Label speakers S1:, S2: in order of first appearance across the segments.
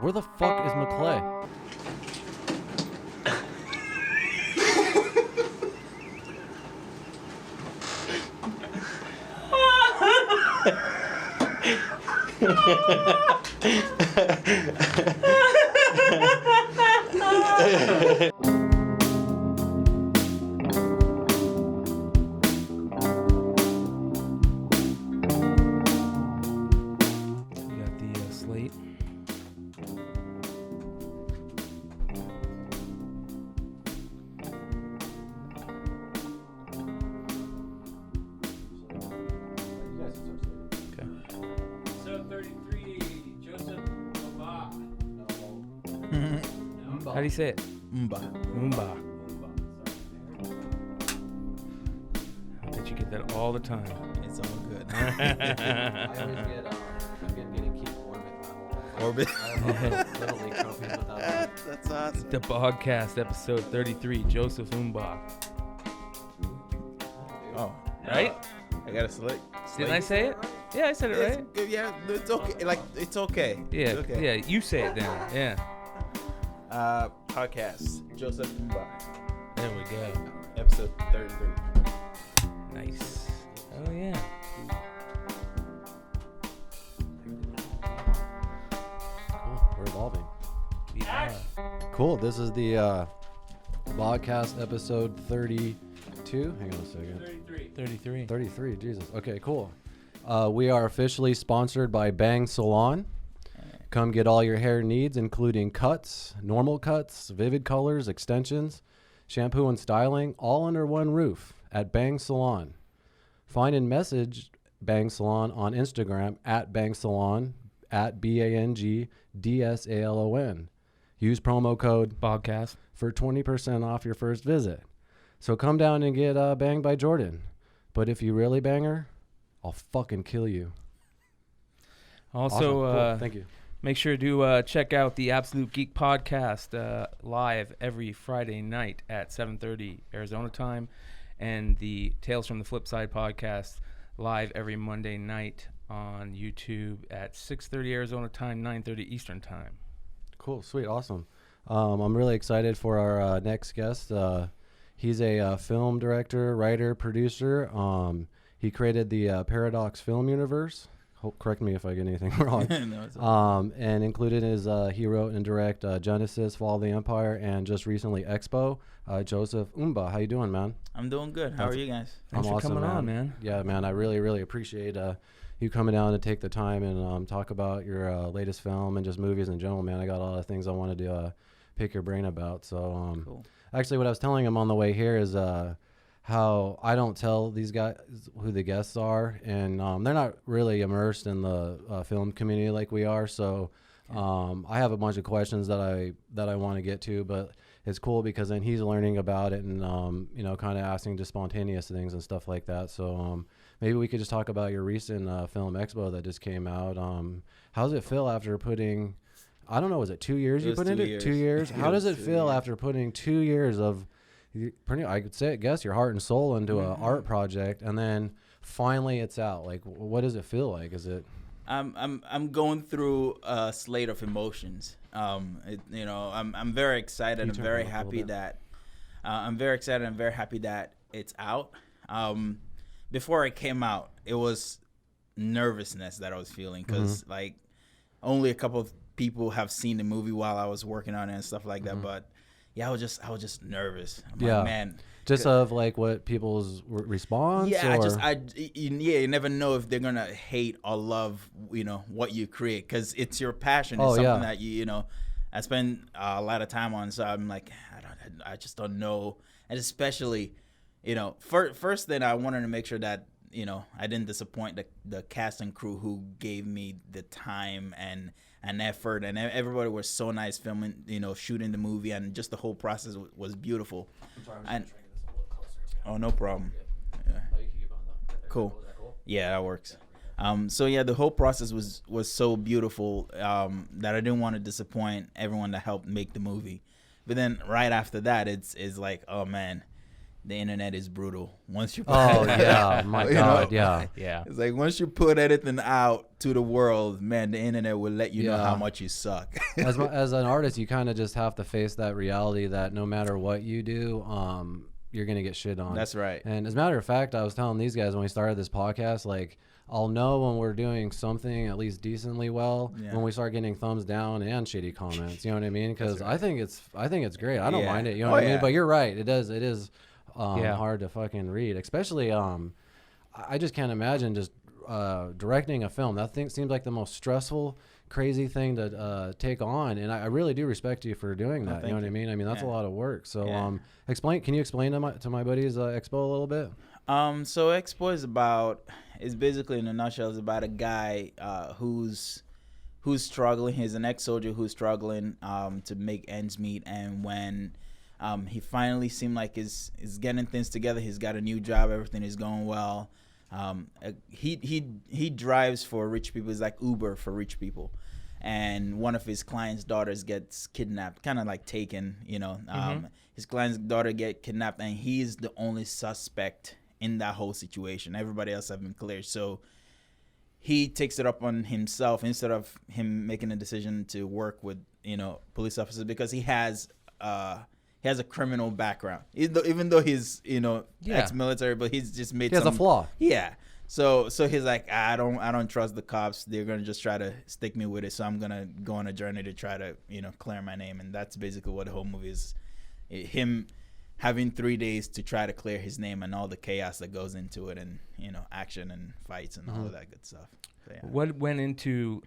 S1: Where the fuck is McClay?
S2: How do you say it? Mbah. I bet you get that all the time.
S3: It's all good.
S1: I always get, I'm getting keep
S3: Orbit.
S1: Little league trophies with that.
S3: That's awesome.
S2: The Bogcast, episode 33, Joseph Mbah.
S3: Oh,
S2: Right?
S3: I gotta select.
S2: Didn't I say it? Yeah, I said it right.
S3: Yeah, it's okay. Like, it's okay.
S2: Yeah,
S3: It's okay.
S2: yeah, you say it then. Yeah.
S3: Podcast. Joseph Mbah.
S2: There we go.
S3: Episode 33.
S2: Nice. Oh, yeah.
S1: Cool. We're evolving.
S2: Yeah.
S1: Cool. This is the Bogcast episode 32. Hang on a second.
S2: 33.
S1: 33. Jesus. Okay, cool. We are officially sponsored by Bang Salon. Come get all your hair needs, including cuts, normal cuts, vivid colors, extensions, shampoo and styling, all under one roof at Bang Salon. Find and message Bang Salon on Instagram at Bang Salon at BANGDSALON. Use promo code
S2: Bogcast.
S1: for 20% off your first visit. So come down and get banged by Jordan. But if you really bang her, I'll fucking kill you.
S2: Also,
S1: Awesome. Cool. Thank you.
S2: make sure to check out the Absolute Geek Podcast live every Friday night at 7:30 Arizona time, and the Tales from the Flip Side podcast live every Monday night on YouTube at 6:30 Arizona time, 9:30 Eastern time.
S1: Cool, sweet, awesome. I'm really excited for our next guest. He's a film director, writer, producer. He created the Paradox film universe. Correct me if I get anything wrong.
S3: No, it's okay.
S1: And included is he wrote and direct Genesis, Fall of the Empire, and just recently Expo. Joseph Mbah, how you doing, man?
S3: I'm doing good. How are you guys?
S2: Thanks for
S1: awesome,
S2: coming on, man.
S1: Yeah, man, I really appreciate you coming down to take the time and talk about your latest film and just movies in general, man. I got a lot of things I wanted to pick your brain about. So
S3: Cool.
S1: actually what I was telling him on the way here is how I don't tell these guys who the guests are, and they're not really immersed in the film community like we are. So I have a bunch of questions that I want to get to, but it's cool because then he's learning about it and kind of asking just spontaneous things and stuff like that. So maybe we could just talk about your recent film expo that just came out. How does it feel after putting, I don't know, was it 2 years you put into it? 2 years? How does it feel after putting 2 years of I could guess your heart and soul into an art project, and then finally it's out? Like, what does it feel like? Is it?
S3: I'm going through a slate of emotions. I'm very excited. I'm very happy that it's out. Before it came out, it was nervousness that I was feeling because like only a couple of people have seen the movie while I was working on it and stuff like that. But yeah, I was just nervous. I'm like, man.
S1: Just of like what people's response?
S3: Yeah,
S1: or?
S3: You never know if they're gonna hate or love, what you create, because it's your passion. It's something that I spend a lot of time on. So I'm like, I just don't know, and especially, first thing I wanted to make sure that I didn't disappoint the cast and crew who gave me the time and effort, and everybody was so nice filming, shooting the movie, and just the whole process was beautiful.
S1: I'm sorry,
S3: and oh, no problem. Yeah.
S1: Oh, you can keep on though.
S3: Cool.
S1: Is that cool?
S3: Yeah, that works. So yeah, the whole process was so beautiful that I didn't want to disappoint everyone that helped make the movie. But then right after that, it's like, oh man, the internet is brutal. Once you
S1: my God, yeah.
S3: It's like once you put anything out to the world, man, the internet will let you know how much you suck.
S1: As an artist, you kind of just have to face that reality that no matter what you do, you're gonna get shit on.
S3: That's right.
S1: And as a matter of fact, I was telling these guys when we started this podcast, like, I'll know when we're doing something at least decently well when we start getting thumbs down and shitty comments. You know what I mean? Because I think it's great. I don't mind it. You know what I mean? But you're right. It is hard to fucking read, especially I just can't imagine just directing a film. That thing seems like the most stressful, crazy thing to take on, and I really do respect you for doing that. You know what I mean? I mean, that's a lot of work. So can you explain to my buddies Expo a little bit?
S3: So Expo is basically, in a nutshell, is about a guy who's struggling. He's an ex-soldier who's struggling to make ends meet, and when he finally seemed like is getting things together, he's got a new job, everything is going well. He drives for rich people. He's like Uber for rich people, and one of his client's daughters gets kidnapped, kind of like taken. His client's daughter get kidnapped, and he's the only suspect in that whole situation. Everybody else have been cleared, so he takes it up on himself instead of him making a decision to work with police officers, because he has a criminal background, even though he's ex-military, but he's just made
S1: a flaw.
S3: Yeah. So he's like, I don't trust the cops. They're gonna just try to stick me with it. So I'm gonna go on a journey to try to clear my name, and that's basically what the whole movie is. Him having 3 days to try to clear his name and all the chaos that goes into it, and action and fights and all of that good stuff. So, yeah.
S2: What went into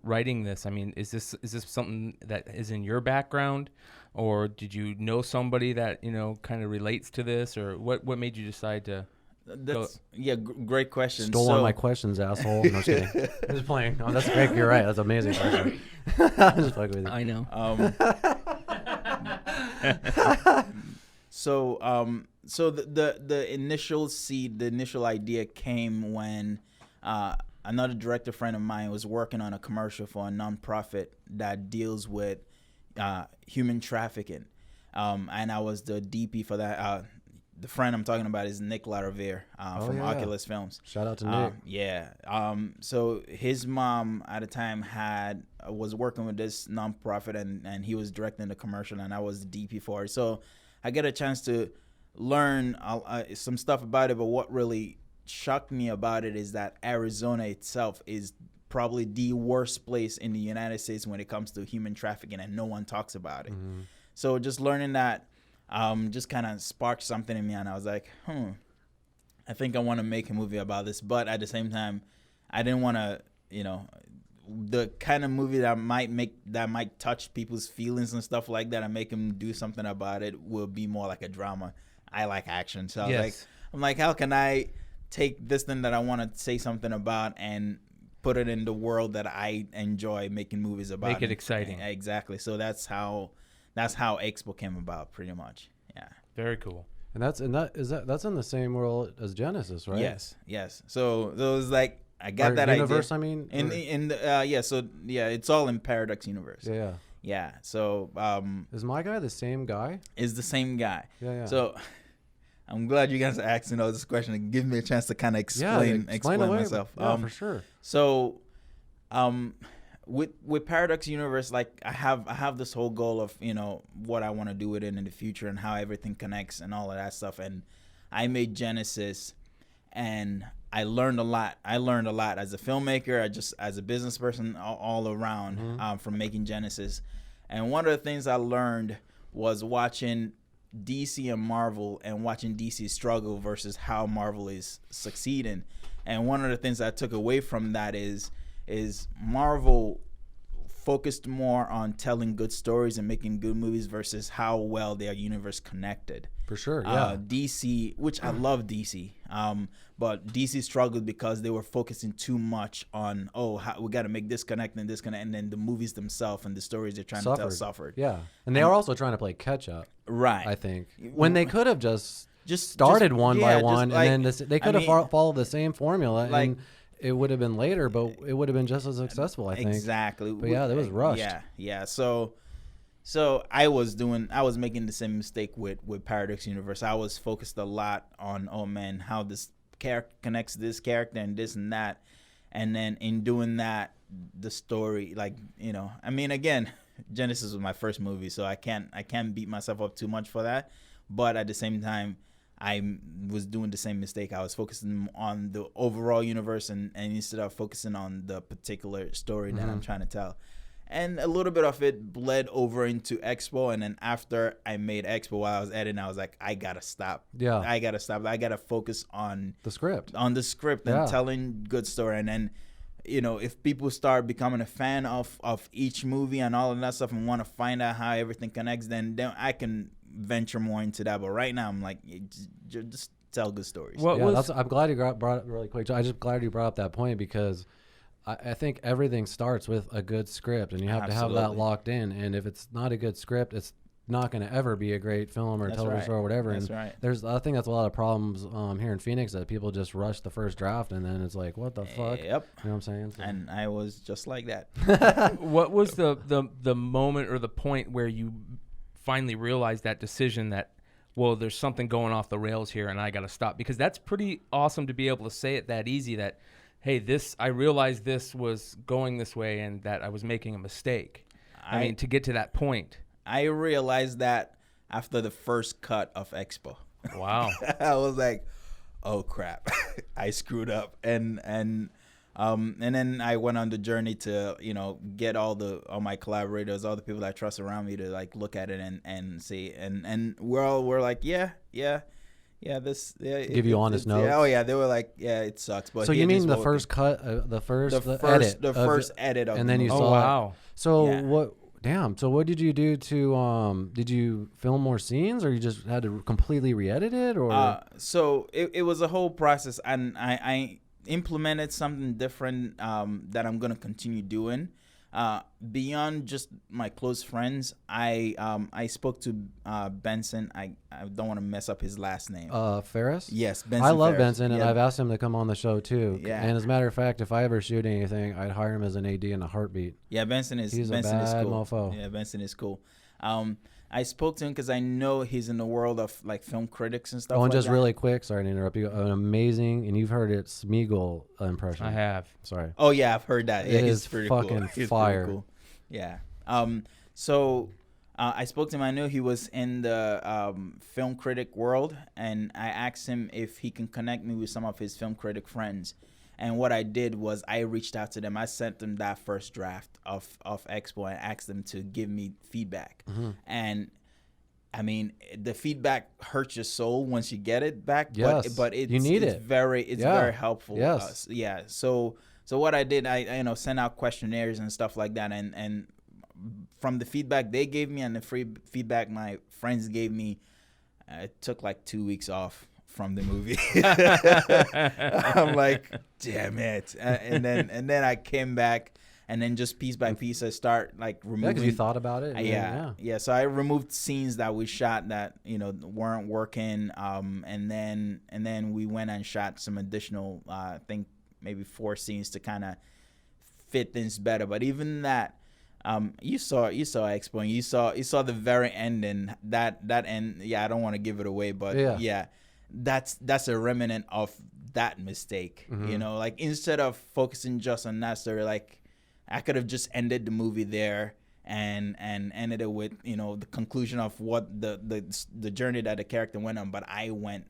S2: writing this? I mean, is this something that is in your background, or did you know somebody that kind of relates to this, or what made you decide to?
S3: Great question.
S1: Stole one of my questions, asshole. No, I'm just kidding. I'm just playing. Oh, that's great. You're right. That's an amazing question. I'm just fucking with you.
S2: I know.
S3: So the initial seed, the initial idea came when another director friend of mine was working on a commercial for a nonprofit that deals with human trafficking, and I was the DP for that. The friend I'm talking about is Nick Laravere from Oculus Films.
S1: Shout out to Nick.
S3: So his mom at the time was working with this nonprofit, and he was directing the commercial, and I was the DP for it. So I get a chance to learn some stuff about it, but what really shocked me about it is that Arizona itself is probably the worst place in the United States when it comes to human trafficking, and no one talks about it. Mm-hmm. So just learning that just kind of sparked something in me, and I was like, I think I want to make a movie about this, but at the same time, I didn't want to, the kind of movie that might touch people's feelings and stuff like that and make them do something about it will be more like a drama. I like action, so I'm like, how can I take this thing that I want to say something about and put it in the world that I enjoy making movies about?
S2: Make it exciting.
S3: Exactly. So that's how Expo came about, pretty much. Yeah.
S2: Very cool.
S1: And that's in the same world as Genesis, right?
S3: Yes. So it was like, I got that
S1: universe,
S3: idea.
S1: I mean,
S3: it's all in Paradox Universe. Yeah. So
S1: is my guy the same guy?
S3: Is the same guy.
S1: Yeah.
S3: So I'm glad you guys are asking this question and give me a chance to kind of explain myself.
S1: Yeah, for sure.
S3: So with Paradox Universe, like I have this whole goal of what I want to do with it in the future and how everything connects and all of that stuff. And I made Genesis, and I learned a lot. I learned a lot as a filmmaker, just as a business person, all around from making Genesis. And one of the things I learned was watching DC and Marvel, and watching DC struggle versus how Marvel is succeeding. And one of the things I took away from that is Marvel focused more on telling good stories and making good movies versus how well their universe connected.
S1: For sure, yeah.
S3: DC, which I love DC, but DC struggled because they were focusing too much on, we got to make this connect and this connect, and then the movies themselves and the stories they're trying to tell suffered.
S1: Yeah, and they are also trying to play catch up.
S3: Right.
S1: I think when they could have just started one by one, and then they could have followed the same formula, and it would have been later, but it would have been just as successful, I think.
S3: Exactly.
S1: But yeah, that was rushed.
S3: Yeah. So So I was making the same mistake with Paradox Universe. I was focused a lot on, oh man, how this character connects to this character and this and that. And then in doing that, the story, like, you know, I mean, again, Genesis was my first movie, so I can't beat myself up too much for that. But at the same time, I was doing the same mistake. I was focusing on the overall universe and instead of focusing on the particular story that I'm trying to tell. And a little bit of it bled over into Expo. And then after I made Expo, while I was editing, I was like, I got to stop.
S1: Yeah.
S3: I got to stop. I got to focus on
S1: the script.
S3: And telling good story. And then, you know, if people start becoming a fan of each movie and all of that stuff and want to find out how everything connects, then I can venture more into that. But right now, I'm like, just tell good stories.
S1: I'm glad you brought it really quick. I just glad you brought up that point because I think everything starts with a good script, and you have to have that locked in. And if it's not a good script, it's not going to ever be a great film or television show or whatever.
S3: That's
S1: and
S3: right.
S1: I think that's a lot of problems here in Phoenix, that people just rush the first draft and then it's like, what the fuck?
S3: Yep.
S1: You know what I'm saying? So.
S3: And I was just like that.
S2: What was the moment or the point where you finally realized that decision that, well, there's something going off the rails here and I got to stop? Because that's pretty awesome to be able to say it that easy, that, hey, I realized this was going this way and that I was making a mistake. I mean, to get to that point.
S3: I realized that after the first cut of Expo.
S2: Wow.
S3: I was like, oh crap, I screwed up. And then I went on the journey to, you know, get all my collaborators, all the people that I trust around me to like look at it and see. And we're like, yeah.
S1: Give you honest notes.
S3: Yeah, oh yeah, they were like, yeah, it sucks. But
S1: so you mean the first cut, the first
S3: edit of
S1: and then you saw.
S2: Oh wow.
S1: So what? Damn. So what did you do to? Did you film more scenes, or you just had to completely re-edit it, or?
S3: So it was a whole process, and I implemented something different that I'm gonna continue doing. Beyond just my close friends, I spoke to Benson. I don't want to mess up his last name.
S1: Ferris?
S3: Yes, Benson.
S1: I love
S3: Ferris.
S1: Benson, and I've asked him to come on the show too.
S3: Yeah.
S1: And as a matter of fact, if I ever shoot anything, I'd hire him as an AD in a heartbeat.
S3: Yeah, Benson is
S1: He's
S3: Benson
S1: a bad
S3: is cool.
S1: mofo.
S3: Yeah, Benson is cool. I spoke to him because I know he's in the world of like film critics and stuff.
S1: Oh, and
S3: like
S1: just
S3: that.
S1: really quick, sorry to interrupt you. An amazing, and you've heard it, Smeagol impression.
S2: I have.
S1: Sorry.
S3: Oh yeah, I've heard that. Yeah,
S1: It
S3: he's
S1: is
S3: pretty
S1: fucking
S3: cool. He's
S1: fire.
S3: pretty cool. Yeah. So I spoke to him. I knew he was in the film critic world, and I asked him if he can connect me with some of his film critic friends. And what I did was I reached out to them. I sent them that first draft of Expo and asked them to give me feedback.
S1: Mm-hmm.
S3: And I mean, the feedback hurts your soul once you get it back.
S1: Yes,
S3: but it's,
S1: you need
S3: it's
S1: it.
S3: very helpful.
S1: Yes.
S3: Yeah. So what I did, I sent out questionnaires and stuff like that, and from the feedback they gave me and the free feedback my friends gave me, it took like 2 weeks off from the movie. I'm like, damn it. And then I came back, and then just piece by piece I start like removing.
S1: Yeah, because you thought about it.
S3: Yeah. So I removed scenes that we shot that weren't working. And then we went and shot some additional, I think maybe 4 scenes to kind of fit things better. But even that, you saw Expo, and you saw the very end, and that end. Yeah, I don't want to give it away, but yeah, that's a remnant of that mistake.
S1: Mm-hmm.
S3: Like instead of focusing just on that story, like I could have just ended the movie there and ended it with the conclusion of what the journey that the character went on. But I went.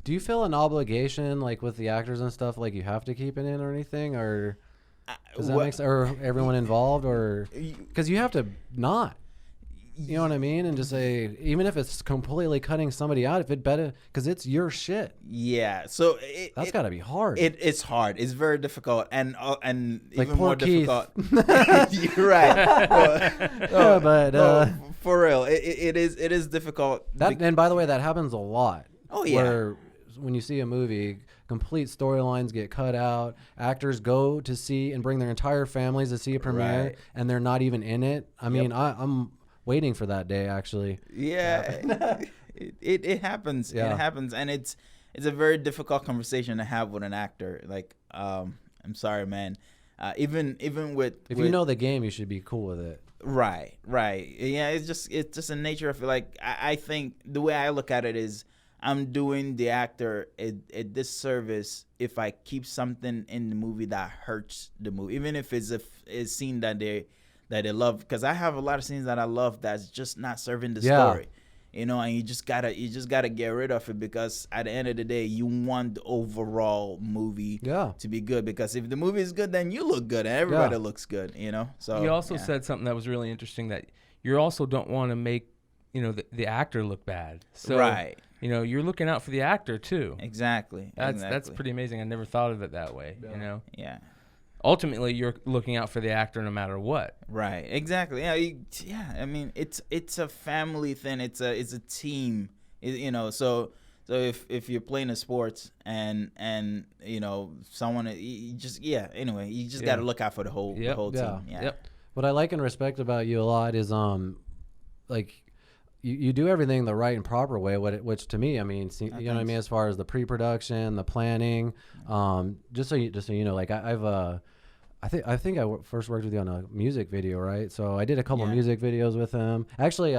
S1: Do you feel an obligation, like with the actors and stuff, like you have to keep it in or anything, or does that make sense? Or everyone involved, or because you have to not, you know what I mean, and just say, even if it's completely cutting somebody out, if it better, because it's your shit.
S3: Yeah, so
S1: that's got to be hard.
S3: It's hard. It's very difficult, and
S1: like
S3: even more
S1: Keith.
S3: difficult. You're right. But for real, it is difficult.
S1: And by the way, that happens a lot.
S3: Oh yeah.
S1: Where when you see a movie, complete storylines get cut out. Actors go to see and bring their entire families to see a premiere,
S3: Right.
S1: and they're not even in it. I mean, I'm waiting for that day, actually.
S3: Yeah, it happens.
S1: Yeah.
S3: It happens, and it's a very difficult conversation to have with an actor. Like, I'm sorry, man. Even with
S1: If you know the game, you should be cool with it.
S3: Right. Yeah, it's just a nature of it. Like I think the way I look at it is I'm doing the actor a disservice if I keep something in the movie that hurts the movie, even if it's a scene that they love. Because I have a lot of scenes that I love that's just not serving the story, you know. And you just gotta get rid of it, because at the end of the day, you want the overall movie to be good. Because if the movie is good, then you look good and everybody looks good, you know. So
S2: you also said something that was really interesting, that you also don't want to make, you know, the actor look bad. So
S3: right.
S2: You know, you're looking out for the actor too.
S3: Exactly.
S2: That's pretty amazing. I never thought of it that way.
S1: Yeah.
S2: You know.
S3: Yeah.
S2: Ultimately, you're looking out for the actor no matter what.
S3: Right. Exactly. Yeah. I mean, it's a family thing. It's a team. You know. So if you're playing a sports and you know someone, you just Anyway, you just got to look out for the whole team. Yeah.
S2: Yep.
S1: What I like and respect about you a lot is like. You do everything the right and proper way, which to me, I mean, you know what I mean, as far as the pre-production, the planning, just so you know, like I think I first worked with you on a music video, right? So I did a couple of music videos with him. Actually,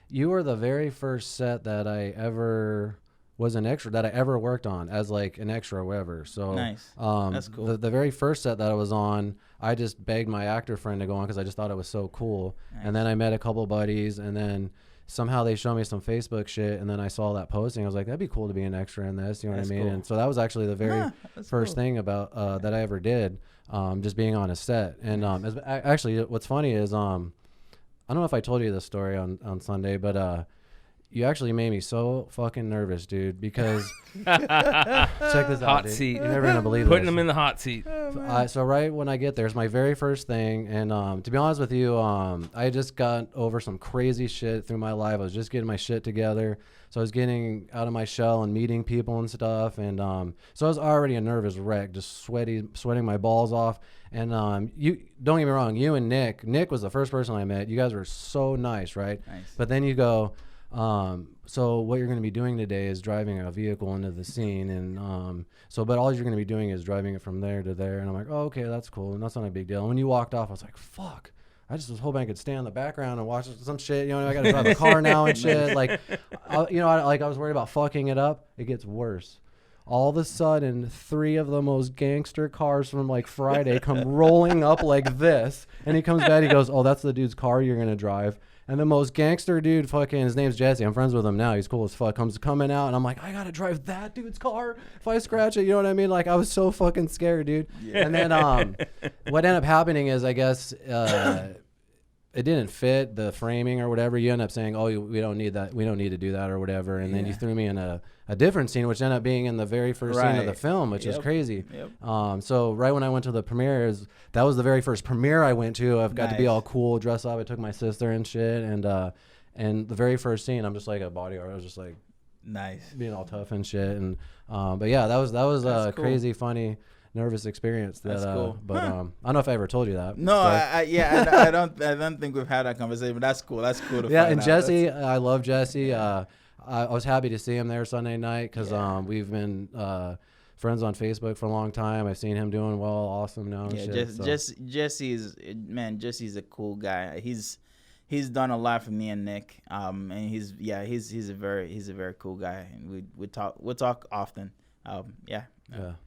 S1: you were the very first set that I ever was an extra that I ever worked on as like an extra or whatever. So
S3: nice. That's cool.
S1: The very first set that I was on, I just begged my actor friend to go on because I just thought it was so cool. Nice. And then I met a couple buddies, and then somehow they showed me some Facebook shit, and then I saw that posting. I was like, that'd be cool to be an extra in this. You know what I mean? Cool. And so that was actually the very first thing about that I ever did, just being on a set. And actually, what's funny is I don't know if I told you this story on Sunday, but you actually made me so fucking nervous, dude, because check this out,
S2: hot
S1: dude.
S2: seat.
S1: You're never gonna believe
S2: Putting
S1: this.
S2: them in the hot seat.
S1: So right when I get there, it's my very first thing, and to be honest with you, I just got over some crazy shit through my life. I was just getting my shit together, so I was getting out of my shell and meeting people and stuff, and so I was already a nervous wreck, just sweating my balls off. And you don't get me wrong, you and Nick was the first person I met. You guys were so nice, right?
S3: Nice.
S1: But then you go, so what you're going to be doing today is driving a vehicle into the scene, and but all you're going to be doing is driving it from there to there. And I'm like, oh, okay, that's cool, and that's not a big deal. And when you walked off, I was like, fuck, I just was hoping I could stay in the background and watch some shit. You know, I got to drive a car now and shit. Like, I was worried about fucking it up. It gets worse. All of a sudden, 3 of the most gangster cars from like Friday come rolling up like this, and he comes back. He goes, oh, that's the dude's car you're going to drive. And the most gangster dude, his name's Jesse. I'm friends with him now. He's cool as fuck. Coming out, and I'm like, I gotta drive that dude's car if I scratch it. You know what I mean? Like, I was so fucking scared, dude. Yeah. And then what ended up happening is, I guess it didn't fit the framing or whatever. You end up saying, oh, we don't need that. We don't need to do that or whatever. And then you threw me in a different scene, which ended up being in the very first scene of the film, which is crazy. Yep. So right when I went to the premiere, that was the very first premiere I went to. I've got to be all cool, dress up. I took my sister and shit. And the very first scene, I'm just like a bodyguard. I was just like,
S3: nice, being
S1: all tough and shit. And but yeah, that was a cool, crazy, funny, nervous experience. That's cool. But I don't know if I ever told you that.
S3: No, I don't think we've had that conversation. But that's cool. That's cool to find
S1: and
S3: out.
S1: Jesse, I love Jesse. I was happy to see him there Sunday night because we've been friends on Facebook for a long time. I've seen him doing well, awesome now. And shit,
S3: Jesse's a cool guy. He's done a lot for me and Nick. And he's a very cool guy. And we'll talk often. Yeah,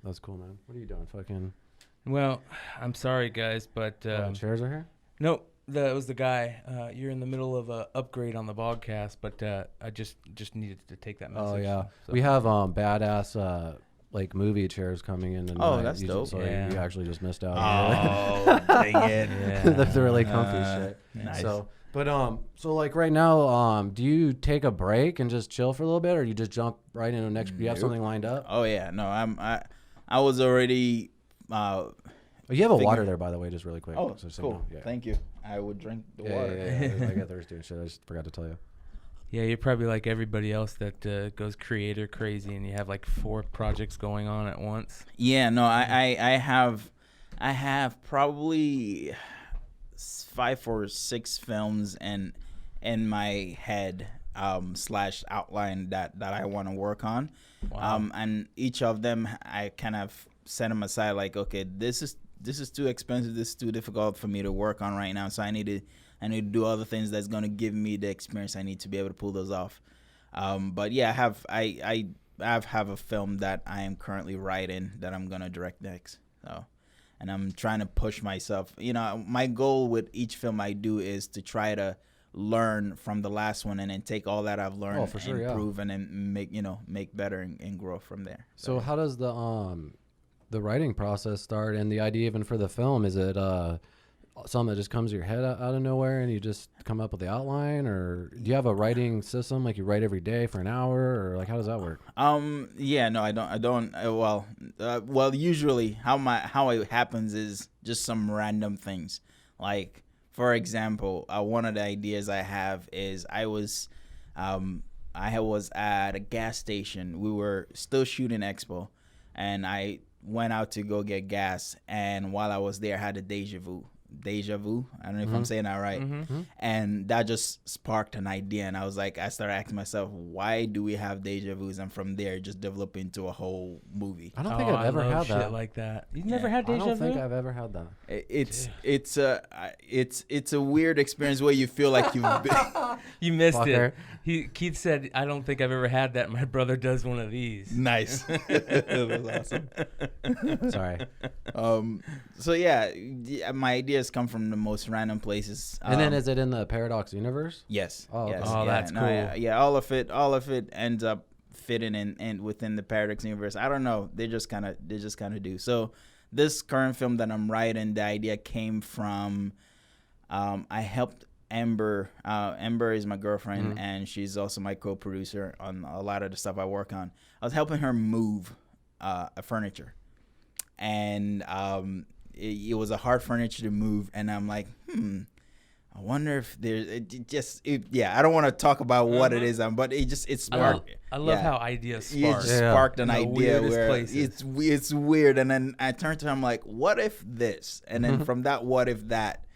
S1: that's cool, man. What are you doing, fucking?
S2: Well, I'm sorry, guys, but
S1: chairs are here.
S2: Nope. That was the guy. You're in the middle of a upgrade on the Bogcast, but I just needed to take that message.
S1: Oh yeah, so. We have badass like movie chairs coming in tonight.
S3: Oh, that's dope.
S1: Sorry, you actually just missed out.
S3: Oh, dang it!
S1: Yeah. That's really comfy shit.
S3: Nice.
S1: So like right now, do you take a break and just chill for a little bit, or you just jump right into the next? Do you have something lined up?
S3: Oh yeah, no, I was already.
S1: You have a water there, by the way, just really quick.
S3: Oh, so cool. Yeah. Thank you. I would drink the water.
S1: Yeah. I got thirsty and shit. I just forgot to tell you.
S2: Yeah, you're probably like everybody else that goes creator crazy, and you have like 4 projects going on at once.
S3: Yeah, no, I have probably 5 or 6 films in my head / outline that I want to work on. Wow. And each of them I kind of set them aside like, okay, this is this is too expensive. This is too difficult for me to work on right now. So I need to do other things that's gonna give me the experience I need to be able to pull those off. But yeah, I have a film that I am currently writing that I'm gonna direct next. So, and I'm trying to push myself. You know, my goal with each film I do is to try to learn from the last one and then take all that I've learned and improve and then make better and grow from there.
S1: So how does the writing process start and the idea even for the film? Is it something that just comes to your head out of nowhere and you just come up with the outline, or do you have a writing system, like you write every day for an hour, or like how does that work?
S3: Yeah, no, I don't. Well, usually how it happens is just some random things. Like, for example, one of the ideas I have is I was at a gas station. We were still shooting Expo, and I went out to go get gas, and while I was there, I had a deja vu. I don't know if I'm saying that right. And that just sparked an idea, and I started asking myself, why do we have deja vus? And from there, it just developed into a whole movie.
S1: I don't think I've ever had that
S2: like that. You've never had deja vu?
S1: I don't think I've ever had that.
S3: It's a weird experience where you feel like you've been
S2: you missed it. Keith said, I don't think I've ever had that. My brother does one of these.
S3: Nice. That was awesome.
S1: Sorry.
S3: So yeah, my ideas come from the most random places.
S1: And then is it in the Paradox universe?
S3: Yes.
S1: Oh,
S3: yes.
S2: Oh, that's cool.
S3: Yeah, all of it ends up fitting in within the Paradox universe. I don't know. They just kind of do. So this current film that I'm writing, the idea came from I helped Amber. Amber is my girlfriend, and she's also my co-producer on a lot of the stuff I work on. I was helping her move furniture, and it was a hard furniture to move, and I'm like, I wonder if there's I don't want to talk about what it is, but it sparked.
S2: I love how ideas spark.
S3: It just sparked an idea where it's weird, and then I turned to her, I'm like, what if this? And then from that, what if that?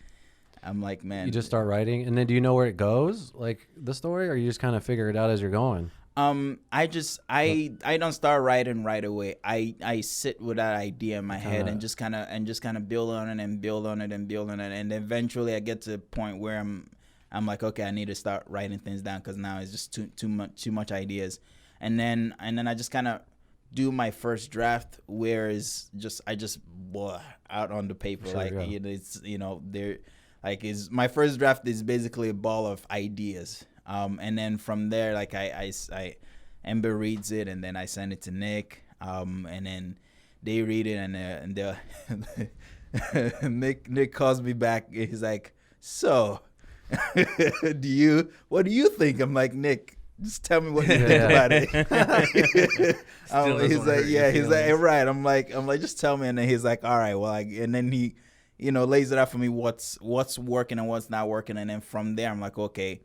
S3: I'm like, man.
S1: You just start writing, and then do you know where it goes, like the story, or you just kind of figure it out as you're going?
S3: I don't start writing right away. I sit with that idea in my head and just kind of build on it and build on it and build on it, and eventually I get to a point where I'm like, okay, I need to start writing things down because now it's just too much ideas, and then I just kind of do my first draft, where I just out on the paper. My first draft is basically a ball of ideas. And then from there, like I Ember reads it, and then I send it to Nick, and then they read it, and Nick calls me back. He's like, so what do you think? I'm like, Nick, just tell me what you think about it. He's like, right. I'm like, just tell me. And then he's like, all right, well, and then he, lays it out for me, what's working and what's not working. And then from there, I'm like, okay.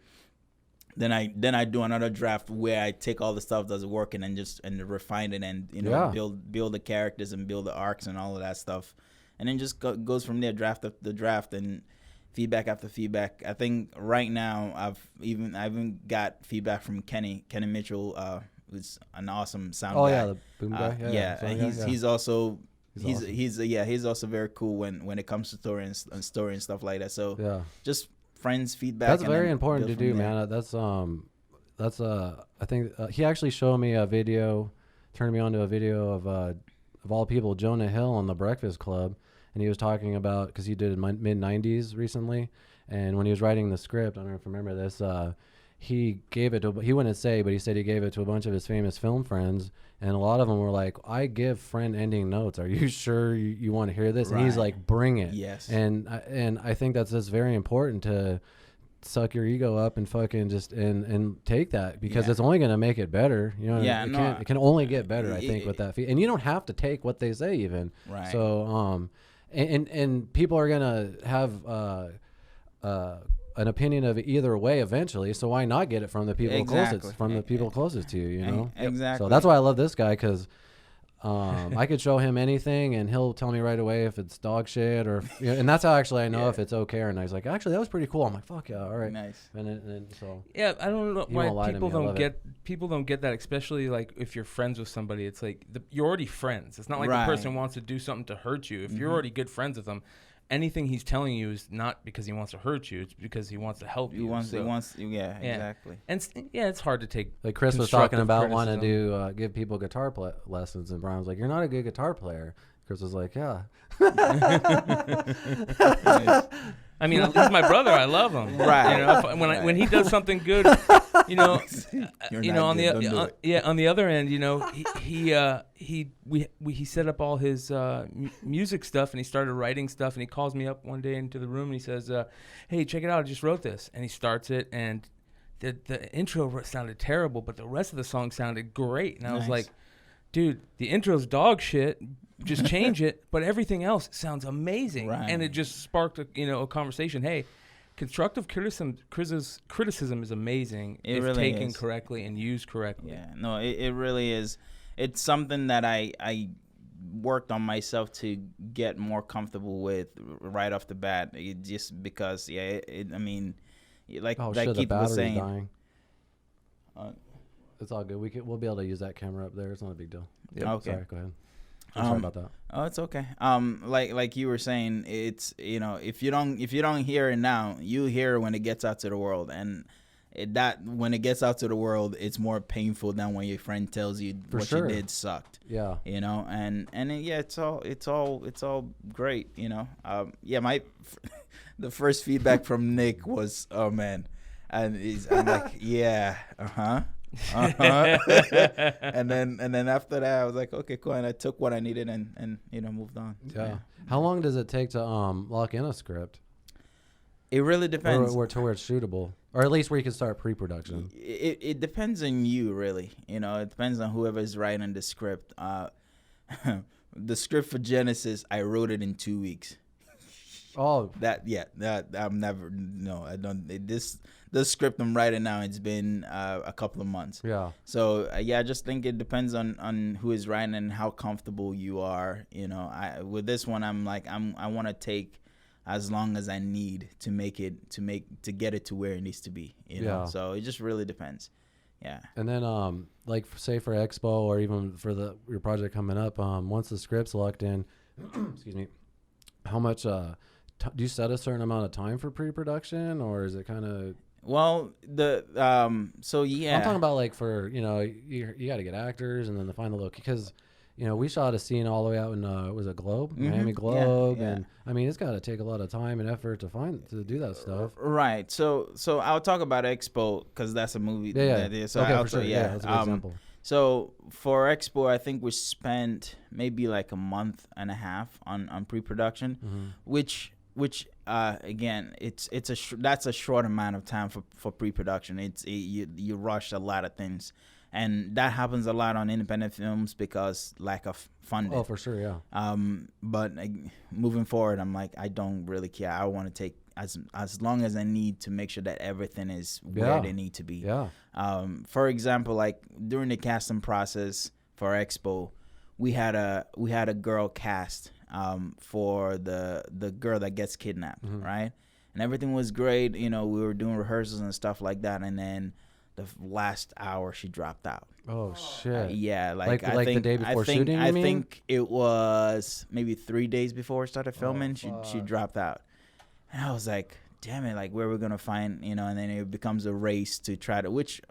S3: Then I do another draft where I take all the stuff that's working and refine it and build the characters and build the arcs and all of that stuff, and then just goes from there, draft after draft and feedback after feedback. I think right now I've even got feedback from Kenny Mitchell, who's an awesome sound guy.
S1: Yeah, the boom guy.
S3: He's also very cool when it comes to story and stuff like that. So just friends feedback.
S1: That's very important to do, man. That's I think he actually showed me a video, turned me on to a video of all people, Jonah Hill on The Breakfast Club, and he was talking about, because he did mid-90s recently, and when he was writing the script, I don't know if you remember this, he wouldn't say, but he said he gave it to a bunch of his famous film friends, and a lot of them were like, I give friend ending notes. Are you sure you want to hear this? Right. And he's like, bring it.
S3: Yes.
S1: And I think that's just very important to suck your ego up and fucking just and take that, because it's only going to make it better. It can only get better, I think, with that. And you don't have to take what they say even.
S3: Right.
S1: So, and people are going to have an opinion of it either way eventually, so why not get it from the people closest to you,
S3: Exactly.
S1: So that's why I love this guy, because I could show him anything and he'll tell me right away if it's dog shit or and that's how actually I know if it's okay or not. He's like, actually that was pretty cool. I'm like, fuck yeah, all right.
S3: Nice.
S1: And so
S2: yeah, I don't know why people don't get that, especially like if you're friends with somebody. It's like you're already friends. It's not like the person wants to do something to hurt you. If you're already good friends with them, anything he's telling you is not because he wants to hurt you. It's because he wants to help you.
S3: Exactly.
S2: And it's hard to take.
S1: Like Chris was talking about wanting to give people guitar lessons, and Brian was like, "You're not a good guitar player." Chris was like, "Yeah."
S2: I mean, he's my brother. I love him.
S3: Right.
S2: You know, when he does something good, you know, on the other end, you know, he set up all his music stuff and he started writing stuff and he calls me up one day into the room and he says, "Hey, check it out. I just wrote this." And he starts it and the intro sounded terrible, but the rest of the song sounded great. And I was like, dude, the intro's dog shit. Just change it, but everything else sounds amazing. Right. And it just sparked a conversation. Hey, constructive criticism is amazing if really taken correctly and used correctly.
S3: Yeah, no, it really is. It's something that I worked on myself to get more comfortable with right off the bat. Just because, I mean, like Keith was saying.
S1: Dying. It's all good. We'll be able to use that camera up there. It's not a big deal.
S3: Yeah. Okay.
S1: Sorry, go ahead. Sorry about that.
S3: Oh, it's okay. Like you were saying, it's if you don't hear it now, you hear it when it gets out to the world, and when it gets out to the world, it's more painful than when your friend tells you you did sucked. Yeah. It's all great. The first feedback from Nick was, oh man, and I'm like, yeah, and then after that I was like, okay, cool, and I took what I needed and moved on.
S1: Yeah. How long does it take to lock in a script?
S3: It really depends.
S1: Or to where it's shootable, or at least where you can start pre-production.
S3: It depends on you, really. It depends on whoever's writing the script. The script for Genesis, I wrote it in 2 weeks.
S1: Oh,
S3: I'm never. No, I don't. The script I'm writing now, it's been a couple of months.
S1: Yeah.
S3: So I just think it depends on who is writing and how comfortable you are. With this one, I'm like, I want to take as long as I need to get it to where it needs to be. So it just really depends. Yeah.
S1: And then like say for Expo or even for your project coming up, once the script's locked in, excuse me, how much do you set a certain amount of time for pre-production, or is it kind of?
S3: Well, I'm talking
S1: about like for you got to get actors and then to find the location, because we shot a scene all the way out in was it Globe, Miami Globe, and I mean it's got to take a lot of time and effort to do that stuff.
S3: Right. So I'll talk about Expo because that's a movie. So
S1: okay, for sure. Yeah, that's a good example.
S3: So for Expo, I think we spent maybe like a month and a half on pre-production, which again, that's a short amount of time for pre-production. You rush a lot of things, and that happens a lot on independent films because lack of funding.
S1: Oh, for sure, yeah.
S3: But moving forward, I'm like, I don't really care. I want to take as long as I need to make sure that everything is where they need to be.
S1: Yeah.
S3: For example, like during the casting process for Expo, we had a girl cast for the girl that gets kidnapped, right? And everything was great. We were doing rehearsals and stuff like that, and then the last hour she dropped out.
S1: Oh shit!
S3: Yeah,
S1: like I think the day before shooting.
S3: I think it was maybe 3 days before we started filming. She dropped out, and I was like, damn it! Like, where we're gonna find And then it becomes a race to try to, which,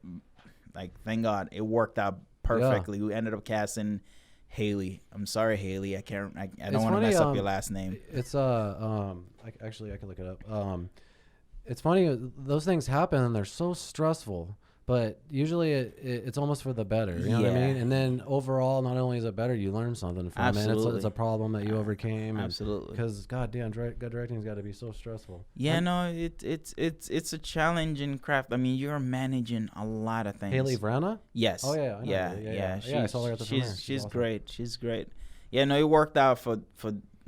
S3: like, thank God it worked out perfectly. We ended up casting Haley. I'm sorry, Haley. I don't want to mess up your last name.
S1: It's actually I can look it up. It's funny, those things happen and they're so stressful, but usually it's almost for the better. You know what I mean? And then overall, not only is it better, you learn something from it. It's a problem that you overcame.
S3: Absolutely.
S1: Because goddamn, good directing's got to be so stressful.
S3: Yeah, no, it's a challenging craft. I mean, you're managing a lot of things.
S1: Haley Vrana?
S3: Yes.
S1: Oh yeah.
S3: Yeah.
S1: I saw her at the premiere.
S3: She's
S1: awesome.
S3: great. She's great. Yeah, no, it worked out for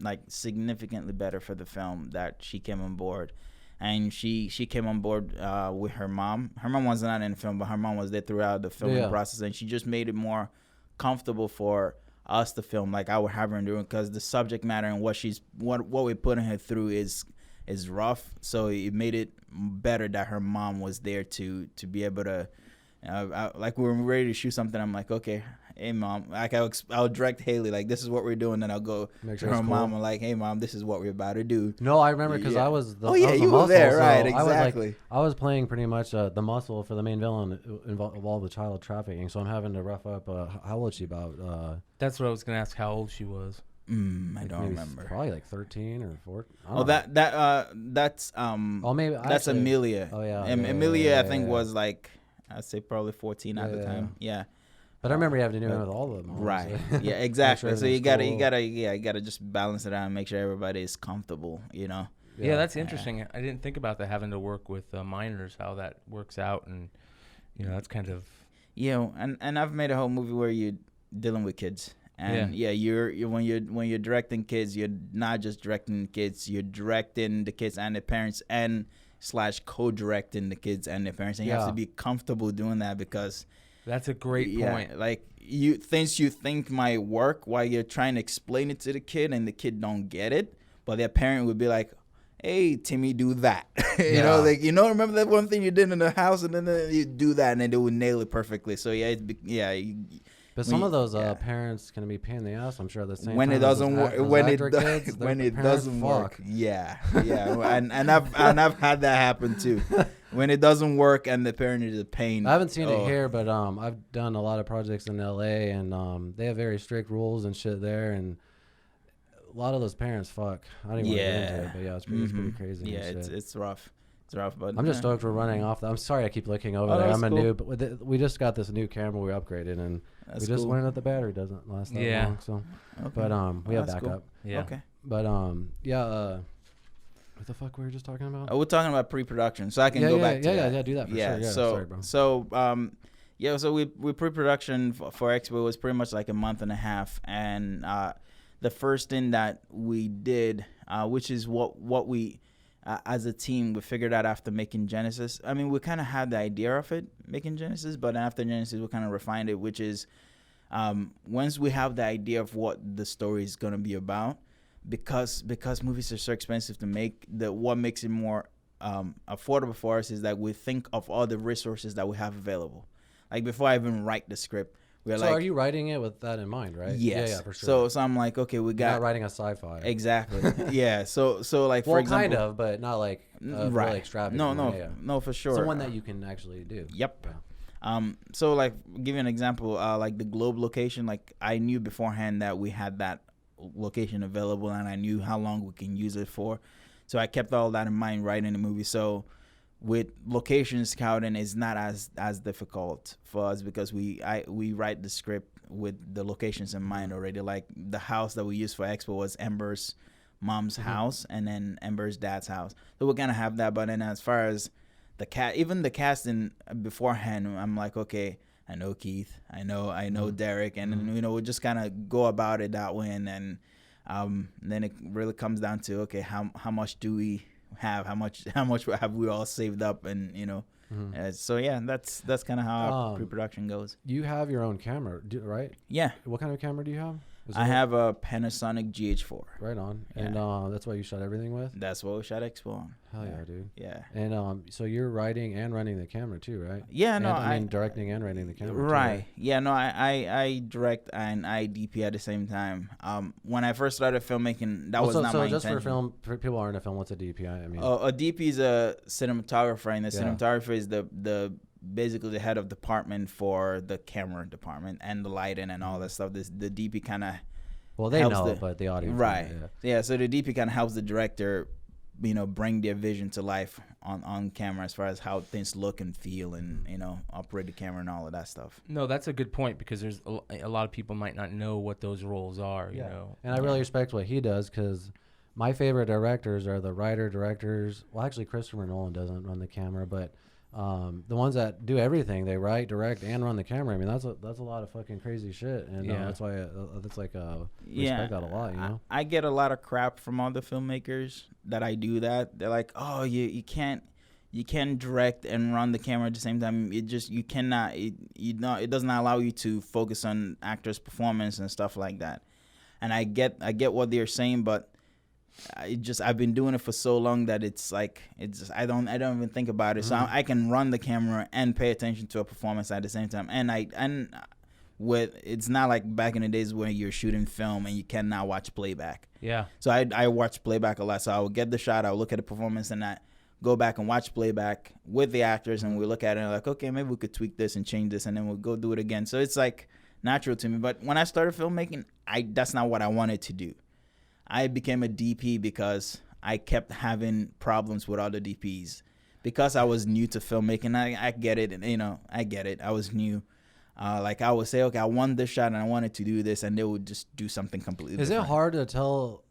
S3: like significantly better for the film that she came on board. And she came on board with her mom. Her mom was not in the film, but her mom was there throughout the filming process, and she just made it more comfortable for us to film. Like I would have her doing, because the subject matter and what we're putting her through is rough. So it made it better that her mom was there to be able to. Like we were ready to shoot something. I'm like, okay, hey mom, like I'll direct Haley, like this is what we're doing, then I'll go to her mom and like, hey mom, this is what we're about to do.
S1: No, I remember because I was the
S3: you were there, right? Exactly.
S1: I was playing pretty much the muscle for the main villain involved with child trafficking, so I'm having to rough up. How old is she? About
S2: that's what I was gonna ask. How old she was?
S3: I don't remember.
S1: Probably like 13 or 14.
S3: That's
S1: maybe
S3: that's
S1: actually,
S3: Amelia.
S1: Oh yeah,
S3: Amelia, I think was like, I'd say probably 14 at the time. Yeah.
S1: But I remember you having to do it with all of them.
S3: Right. Yeah, exactly. So you gotta just balance it out and make sure everybody is comfortable, you know.
S2: Yeah, that's interesting. I didn't think about that, having to work with minors, how that works out, and you know, that's kind of.
S3: Yeah, and I've made a whole movie where you're dealing with kids. And you're when you're directing kids, you're not just directing kids, you're directing the kids and the parents and / co-directing the kids and their parents, and you have to be comfortable doing that, because
S2: that's a great point.
S3: Like things you think might work while you're trying to explain it to the kid, and the kid don't get it, but their parent would be like, hey Timmy, do that. You know, like, you know, remember that one thing you did in the house, and then you do that, and then they would nail it perfectly. So
S1: but some of those parents can be a pain in the ass, I'm sure. The same
S3: when
S1: time
S3: it doesn't work, when it doesn't work, and I've had that happen too. When it doesn't work and the parent is a pain.
S1: I haven't seen it here, but I've done a lot of projects in LA, and they have very strict rules and shit there, and a lot of those parents fuck. I don't even want to get into it, but it's pretty crazy.
S3: Yeah, it's rough. It's rough, but
S1: I'm just stoked we're running off. I'm sorry I keep looking over there. I'm a noob, but we just got this new camera we upgraded, and we just learned that the battery doesn't last that long. So, but we have backup. Cool.
S2: Yeah.
S1: Okay. But what the fuck were we just talking about?
S3: We're talking about pre-production, so I can go back to that.
S1: Yeah, do that for sure. Yeah,
S3: sorry, bro. So we pre-production for Expo was pretty much like a month and a half, and the first thing that we did, which is what we as a team, we figured out after making Genesis. I mean, we kind of had the idea of it, making Genesis, but after Genesis, we kind of refined it, which is once we have the idea of what the story is going to be about, because movies are so expensive to make, what makes it more affordable for us is that we think of all the resources that we have available. Like before I even write the script,
S1: so are you writing it with that in mind, right?
S3: Yes.
S1: Yeah, for sure.
S3: So I'm like, okay, we got.
S1: You're not writing a sci-fi.
S3: Exactly. Yeah. So like, for example,
S1: kind of, but not like really extravagant.
S3: No, for sure.
S1: So one that you can actually do.
S3: Yep. Yeah. So like, give you an example. Like the Globe location. Like I knew beforehand that we had that location available, and I knew how long we can use it for. So I kept all that in mind writing the movie. So with location scouting, is not as difficult for us, because we write the script with the locations in mind already. Like the house that we used for Expo was Ember's mom's house, and then Ember's dad's house. So we're gonna have that. But then as far as even the casting beforehand, I'm like, okay, I know Keith, I know Derek, and then, we just kind of go about it that way, and then it really comes down to, okay, how much do we have, how much have we all saved up, and so yeah, that's kind of how our pre-production goes.
S1: You have your own camera, right?
S3: Yeah.
S1: What kind of camera do you have?
S3: I have a Panasonic GH4.
S1: Right on.
S3: Yeah.
S1: And that's what you shot everything with?
S3: That's what we shot Expo on.
S1: Hell yeah, dude.
S3: Yeah.
S1: And so you're writing and running the camera too, right?
S3: Yeah, no,
S1: I mean directing and writing the camera
S3: right.
S1: Too, right?
S3: Yeah, no, I direct and I DP at the same time. When I first started filmmaking, that was not my intention. So just
S1: for people who aren't a film, what's a DP? I mean,
S3: a DP is a cinematographer, and the cinematographer is the basically the head of department for the camera department and the lighting and all that stuff. The DP kind of
S1: they know, but the audience,
S3: right? Yeah. So the DP kind of helps the director, bring their vision to life on camera, as far as how things look and feel, and operate the camera and all of that stuff.
S2: No, that's a good point, because there's a lot of people might not know what those roles are. You know,
S1: and I really respect what he does, because my favorite directors are the directors. Well, actually, Christopher Nolan doesn't run the camera, but the ones that do everything, they write, direct, and run the camera. I mean, that's a lot of fucking crazy shit, and that's why that's like respect that a lot.
S3: I get a lot of crap from all the filmmakers that I do that. They're like, oh, you can't you can direct and run the camera at the same time. You cannot. It does not allow you to focus on actors' performance and stuff like that. And I get what they're saying, but I've been doing it for so long that I don't even think about it. So I can run the camera and pay attention to a performance at the same time. And it's not like back in the days when you're shooting film and you cannot watch playback.
S2: Yeah.
S3: So I watch playback a lot. So I will get the shot, I will look at the performance, and I go back and watch playback with the actors, and we look at it and like, okay, maybe we could tweak this and change this, and then we'll go do it again. So it's like natural to me. But when I started filmmaking, that's not what I wanted to do. I became a DP because I kept having problems with other DPs. Because I was new to filmmaking, I get it, and I get it. I was new. Like I would say, okay, I want this shot and I wanted to do this, and they would just do something completely different.
S1: Is it hard to tell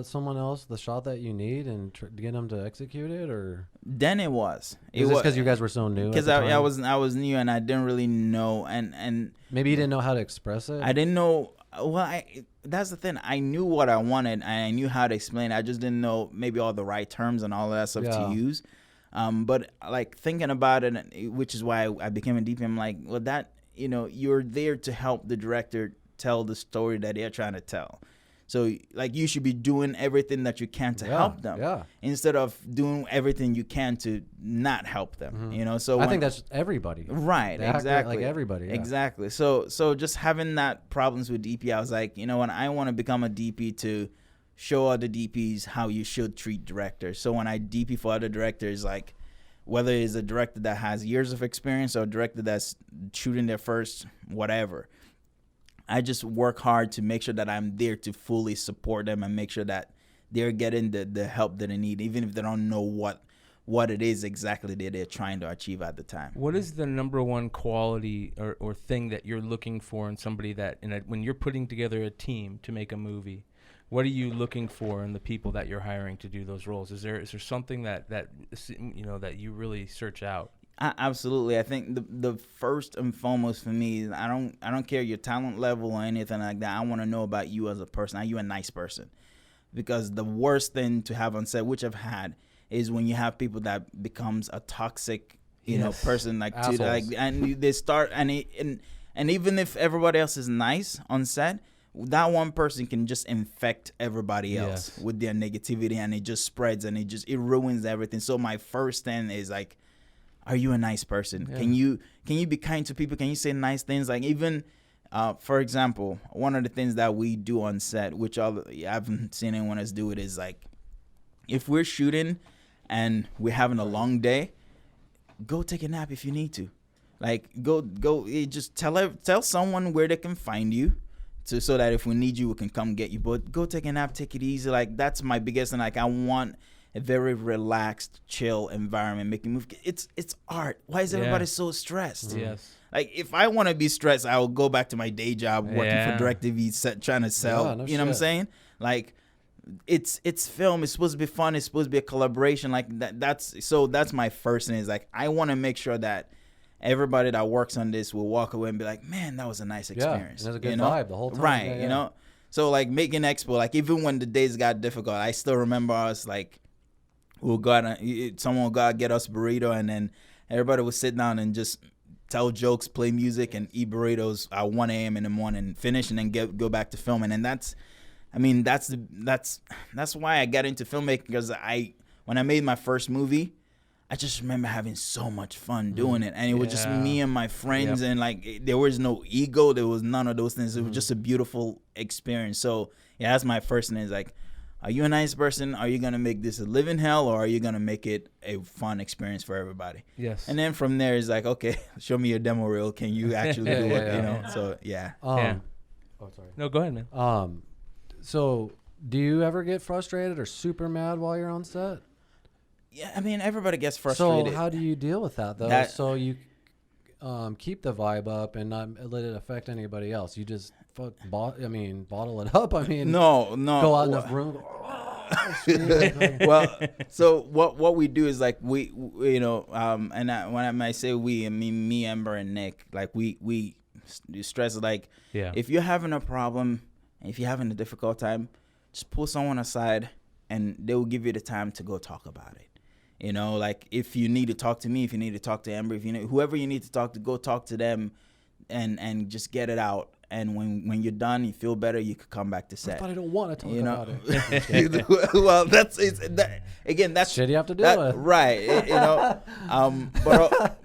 S1: someone else the shot that you need and to get them to execute it, or?
S3: Then it was.
S1: Is this because you guys were so new?
S3: Because I was new and I didn't really know, and
S1: maybe you didn't know how to express it.
S3: I didn't know. Well, that's the thing. I knew what I wanted and I knew how to explain it. I just didn't know maybe all the right terms and all of that stuff to use. But like thinking about it, which is why I became a DP. I'm like, well, that you're there to help the director tell the story that they're trying to tell. So like you should be doing everything that you can to help them, instead of doing everything you can to not help them. So
S1: I think that's everybody,
S3: right? Exactly,
S1: like everybody,
S3: exactly. So just having that problems with DP, I was like, when I want to become a DP to show other DPs how you should treat directors. So when I DP for other directors, like whether it's a director that has years of experience or a director that's shooting their first whatever, I just work hard to make sure that I'm there to fully support them and make sure that they're getting the help that they need, even if they don't know what it is exactly that they're trying to achieve at the time.
S2: What is the number one quality or thing that you're looking for in somebody that when you're putting together a team to make a movie? What are you looking for in the people that you're hiring to do those roles? Is there something that you really search out?
S3: Absolutely. I think the first and foremost for me is I don't care your talent level or anything like that. I want to know about you as a person. Are you a nice person? Because the worst thing to have on set, which I've had, is when you have people that becomes a toxic, person like and they start and even if everybody else is nice on set, that one person can just infect everybody else with their negativity, and it just spreads and it ruins everything. So my first thing is like, are you a nice person? Yeah. Can you be kind to people? Can you say nice things? Like even, for example, one of the things that we do on set, which I haven't seen anyone else do it, is like, if we're shooting and we're having a long day, go take a nap if you need to. Like go just tell someone where they can find you, so that if we need you, we can come get you. But go take a nap, take it easy. Like that's my biggest thing. Like I want a very relaxed, chill environment, making movies. It's art. Why is everybody so stressed?
S2: Yes.
S3: Like if I want to be stressed, I will go back to my day job working for DirecTV, trying to sell. What I'm saying? Like it's film. It's supposed to be fun. It's supposed to be a collaboration. Like that's my first thing. Is like I want to make sure that everybody that works on this will walk away and be like, man, that was a nice experience.
S1: Yeah, and there's a good vibe the whole time.
S3: Right. So like making expo, like even when the days got difficult, I still remember us like, someone will go out, get us burrito, and then everybody would sit down and just tell jokes, play music, and eat burritos at 1 a.m. in the morning, finish, and then go back to filming. And that's why I got into filmmaking, because when I made my first movie, I just remember having so much fun doing it, and it was just me and my friends, and like there was no ego, there was none of those things. It was just a beautiful experience. So yeah, that's my first thing. Is like, are you a nice person? Are you going to make this a living hell, or are you going to make it a fun experience for everybody?
S2: Yes.
S3: And then from there, it's like, okay, show me your demo reel. Can you actually do it? So, yeah.
S1: Oh, sorry.
S2: No, go ahead, man.
S1: So do you ever get frustrated or super mad while you're on set?
S3: Yeah, I mean, everybody gets frustrated.
S1: So how do you deal with that, though? So you keep the vibe up and not let it affect anybody else. You just bottle it up. I mean,
S3: no.
S1: Go out in the room.
S3: Well, so what we do is like we when I say we, I mean me, Amber, and Nick. Like we stress like, if you're having a problem, if you're having a difficult time, just pull someone aside, and they will give you the time to go talk about it. You know, like if you need to talk to me, if you need to talk to Amber, if you know whoever you need to talk to, go talk to them, and just get it out. And when you're done, you feel better, you could come back to set.
S1: But I don't want to talk about
S3: it. Well, that's
S1: shit you have to do with.
S3: Right. You know,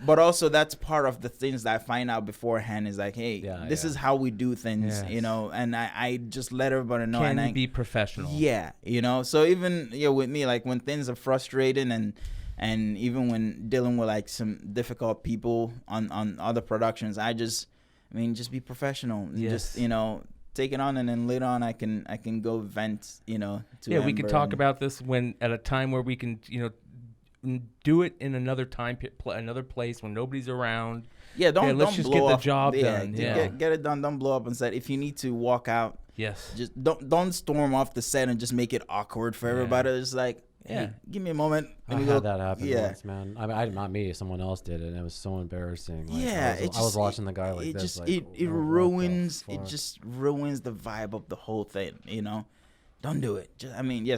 S3: but also that's part of the things that I find out beforehand is like, hey, this is how we do things, you know, and I just let everybody know.
S2: Can be professional.
S3: Yeah, you know. So even with me, like when things are frustrating and even when dealing with like some difficult people on other productions, just be professional. Yes. Just, you know, take it on, and then later on I can go vent, you know, to
S2: we can talk about this at a time where we can, you know, do it in another another place when nobody's around.
S3: Yeah,
S2: let's just get the job done.
S3: Get it done. Don't blow up on set. If you need to walk out, just don't storm off the set and just make it awkward for everybody. It's like, hey, give me a moment.
S1: I had that happen once, man. I mean, not me. Someone else did it, and it was so embarrassing. Like, I was watching the guy like this.
S3: It ruins. It just ruins the vibe of the whole thing. You know, don't do it.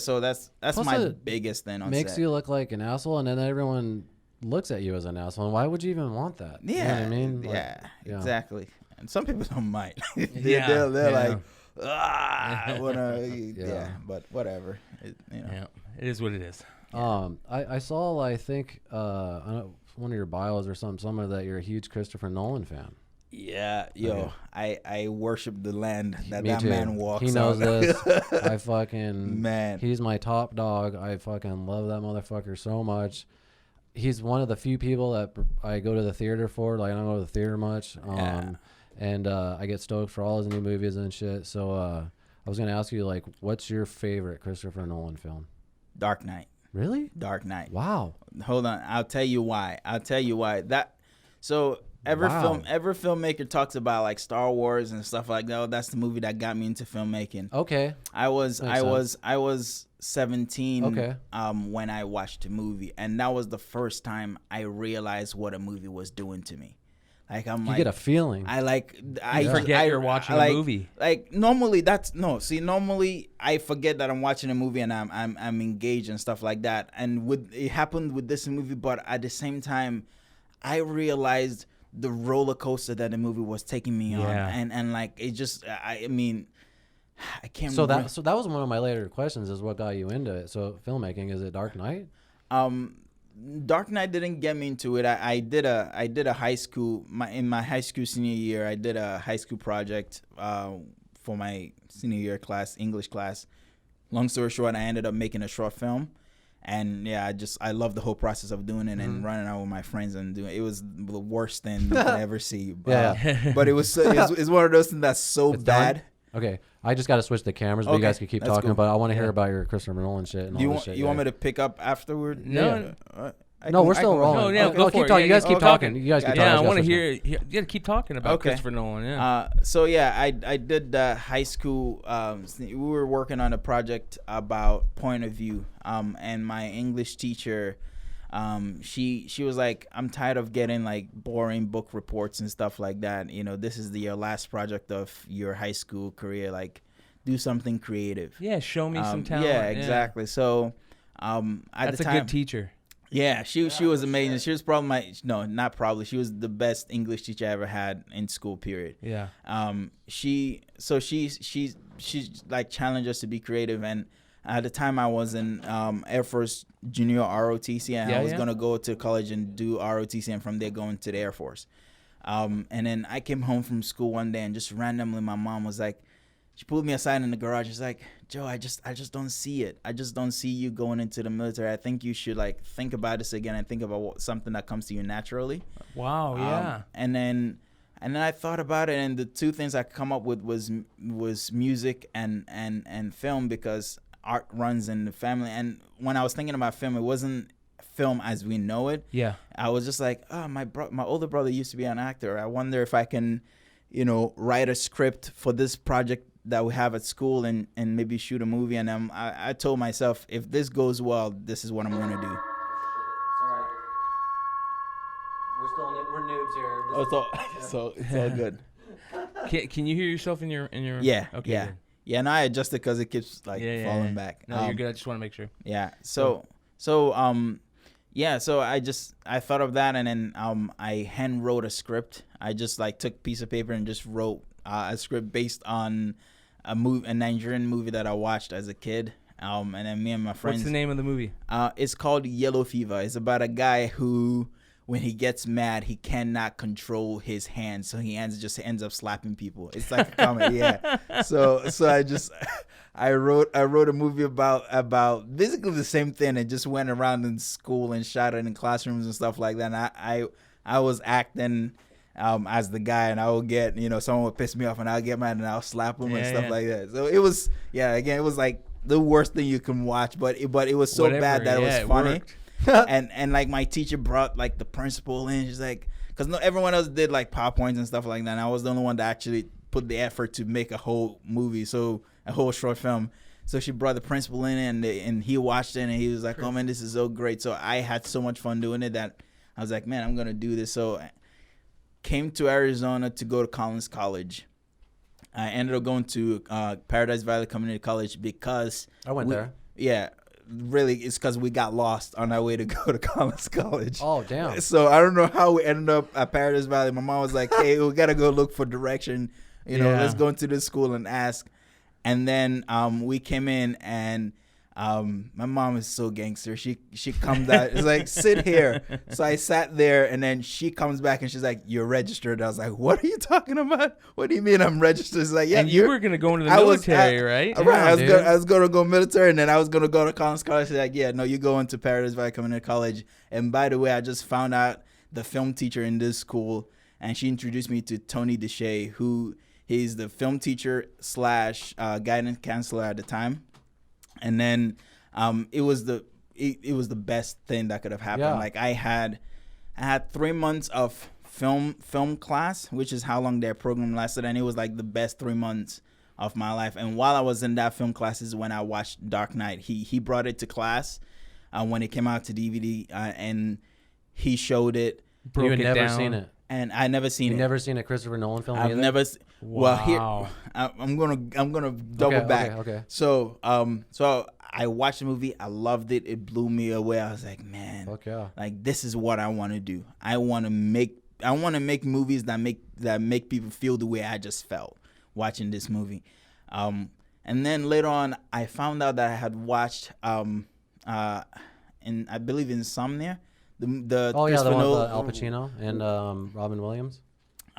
S3: So that's my biggest thing on set.
S1: Makes you look like an asshole, and then everyone looks at you as an asshole. And why would you even want that?
S3: Yeah,
S1: you know what I mean? Like,
S3: exactly. And some people don't mind. They're like, but whatever.
S2: It is what it is.
S1: I saw, I think, one of your bios or somewhere that you're a huge Christopher Nolan fan.
S3: Yeah, I worship the land that man walks on.
S1: He knows this. I fucking he's my top dog. I fucking love that motherfucker so much. He's one of the few people that I go to the theater for. Like, I don't go to the theater much. And I get stoked for all his new movies and shit. So I was gonna ask you, like, what's your favorite Christopher Nolan film?
S3: Dark Knight.
S1: Really?
S3: Dark Knight.
S1: Wow.
S3: Hold on. I'll tell you why. Every filmmaker talks about like Star Wars and stuff like that. Oh, that's the movie that got me into filmmaking.
S1: Okay.
S3: I was 17 when I watched the movie, and that was the first time I realized what a movie was doing to me. Like, you
S1: get a feeling.
S3: I
S2: forget you're watching a movie.
S3: Like normally normally I forget that I'm watching a movie and I'm engaged and stuff like that. And it happened with this movie, but at the same time, I realized the roller coaster that the movie was taking me on, and like it just I can't.
S1: So that was one of my later questions: is what got you into it? So filmmaking, is it Dark Knight?
S3: Dark Knight didn't get me into it. I did a high school in my high school senior year. I did a high school project for my senior year class, English class. Long story short, I ended up making a short film, and I love the whole process of doing it and running out with my friends and doing it. It was the worst thing you could ever see. But it was it's one of those things that's so bad.
S1: Done? Okay, I just got to switch the cameras, but you guys can keep talking. Cool. But I want to hear about your Christopher Nolan shit and all this shit.
S3: You want me to pick up afterward?
S1: No. No, we're still rolling.
S2: No, go
S1: keep talking. You guys keep talking. You guys keep talking.
S2: Yeah, I want to hear. You got to keep talking about Christopher Nolan. Yeah.
S3: I did high school. We were working on a project about point of view. And my English teacher, she was like, I'm tired of getting like boring book reports and stuff like that. You know, this is your last project of your high school career. Like, do something creative.
S2: Yeah, show me some talent.
S3: Yeah, exactly. So, at
S2: that's
S3: the time,
S2: a good teacher.
S3: Yeah, she was amazing. She was probably she was the best English teacher I ever had in school, period.
S2: Yeah.
S3: She like challenged us to be creative, and at the time I was in Air Force Junior ROTC, and I was gonna go to college and do ROTC, and from there going to the Air Force. And then I came home from school one day, and just randomly my mom was like, she pulled me aside in the garage. She's like, Joe, I just don't see it. I just don't see you going into the military. I think you should like think about this again and think about something that comes to you naturally.
S2: Wow, yeah.
S3: And then I thought about it, and the two things I come up with was music and film, because art runs in the family. And when I was thinking about film, it wasn't film as we know it.
S2: Yeah.
S3: I was just like, oh, my older brother used to be an actor. I wonder if I can, write a script for this project that we have at school and maybe shoot a movie. And I told myself, if this goes well, this is what I'm going to do.
S1: Sorry. We're noobs here.
S3: So it's all good.
S2: Can you hear yourself in your?
S3: Yeah.
S2: Okay.
S3: Yeah.
S2: Good.
S3: Yeah. And I adjusted because it keeps falling back.
S2: No, you're good. I just want to make sure.
S3: Yeah. So Yeah, so I thought of that, and then I hand wrote a script. I just like took a piece of paper and just wrote a script based on a Nigerian movie that I watched as a kid. And then me and my friends.
S2: What's the name of the movie?
S3: It's called Yellow Fever. It's about a guy who, when he gets mad, he cannot control his hands, so he ends up slapping people. It's like a comedy, yeah. So I wrote a movie about basically the same thing, and just went around in school and shot it in classrooms and stuff like that. And I was acting as the guy, and I would get, someone would piss me off, and I'll get mad and I'll slap them and stuff like that. So it was, again, it was like the worst thing you can watch, but it was so bad that it was funny. and like my teacher brought like the principal in. She's like, because everyone else did like PowerPoints and stuff like that, and I was the only one that actually put the effort to make a whole movie, so a whole short film. So she brought the principal in, and he watched it, and he was like, "Oh man, this is so great." So I had so much fun doing it that I was like, "Man, I'm gonna do this." So I came to Arizona to go to Collins College. I ended up going to Paradise Valley Community College because
S1: I went there.
S3: Yeah. Really, it's because we got lost on our way to go to Collins College.
S1: Oh, damn.
S3: So I don't know how we ended up at Paradise Valley. My mom was like, "Hey, we gotta go look for direction. Let's go into this school and ask." And then we came in, and my mom is so gangster. She comes out. It's like, "Sit here." So I sat there, and then she comes back, and she's like, "You're registered." I was like, "What are you talking about? What do you mean I'm registered?" It's like, "Yeah."
S2: And you were gonna go into the military, right?
S3: Right. I was gonna go military, and then I was gonna go to Collins College. She's like, "Yeah, no, you go into Paradise Valley Community College." And by the way, I just found out the film teacher in this school, and she introduced me to Tony Deshay, who he's the film teacher / guidance counselor at the time. And then it was the best thing that could have happened.
S1: Yeah.
S3: Like I had 3 months of film class, which is how long their program lasted, and it was like the best 3 months of my life. And while I was in that film class is when I watched Dark Knight. He brought it to class when it came out to DVD, and he showed it.
S1: You had never seen it.
S3: And I never seen it.
S1: You never seen a Christopher Nolan film
S3: I've
S1: either?
S3: never.
S2: Wow.
S3: Well, here I'm gonna double back.
S1: Okay.
S3: So I watched the movie. I loved it. It blew me away. I was like, man,
S1: Fuck yeah.
S3: like this is what I want to do. I want to make movies that make people feel the way I just felt watching this movie. And then later on, I found out that I had watched I believe Insomnia. The
S1: the one with
S3: Nolan,
S1: Al Pacino and Robin Williams.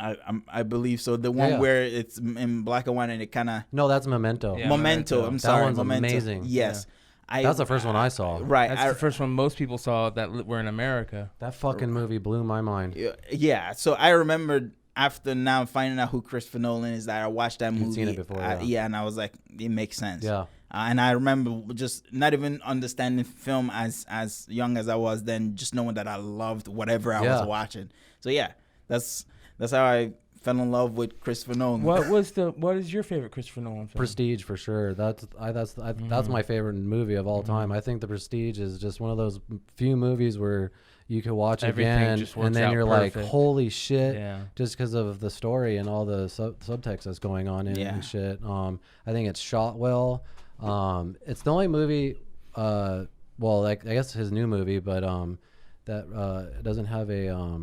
S3: I believe so. The one where it's in black and white and it kind of.
S1: No, that's Memento.
S2: Yeah,
S3: Memento. I'm sorry.
S1: That one's
S3: Memento.
S1: amazing.
S3: Yes.
S1: Yeah. That's the first one I saw.
S3: Right.
S2: That's the first one most people saw that were in America.
S1: That fucking movie blew my mind.
S3: Yeah. So I remembered after now finding out who Christopher Nolan is that I watched that movie.
S1: You'd seen it before.
S3: And I was like, it makes sense.
S1: Yeah.
S3: And I remember just not even understanding film as young as I was then, just knowing that I loved whatever I was watching. So yeah, that's how I fell in love with Christopher Nolan.
S2: What is your favorite Christopher Nolan film?
S1: Prestige for sure. That's my favorite movie of all time. I think The Prestige is just one of those few movies where you could watch again and then you're like, holy shit, just because of the story and all the subtext that's going on in it and shit. I think it's shot well. It's the only movie, I guess his new movie, but that doesn't have a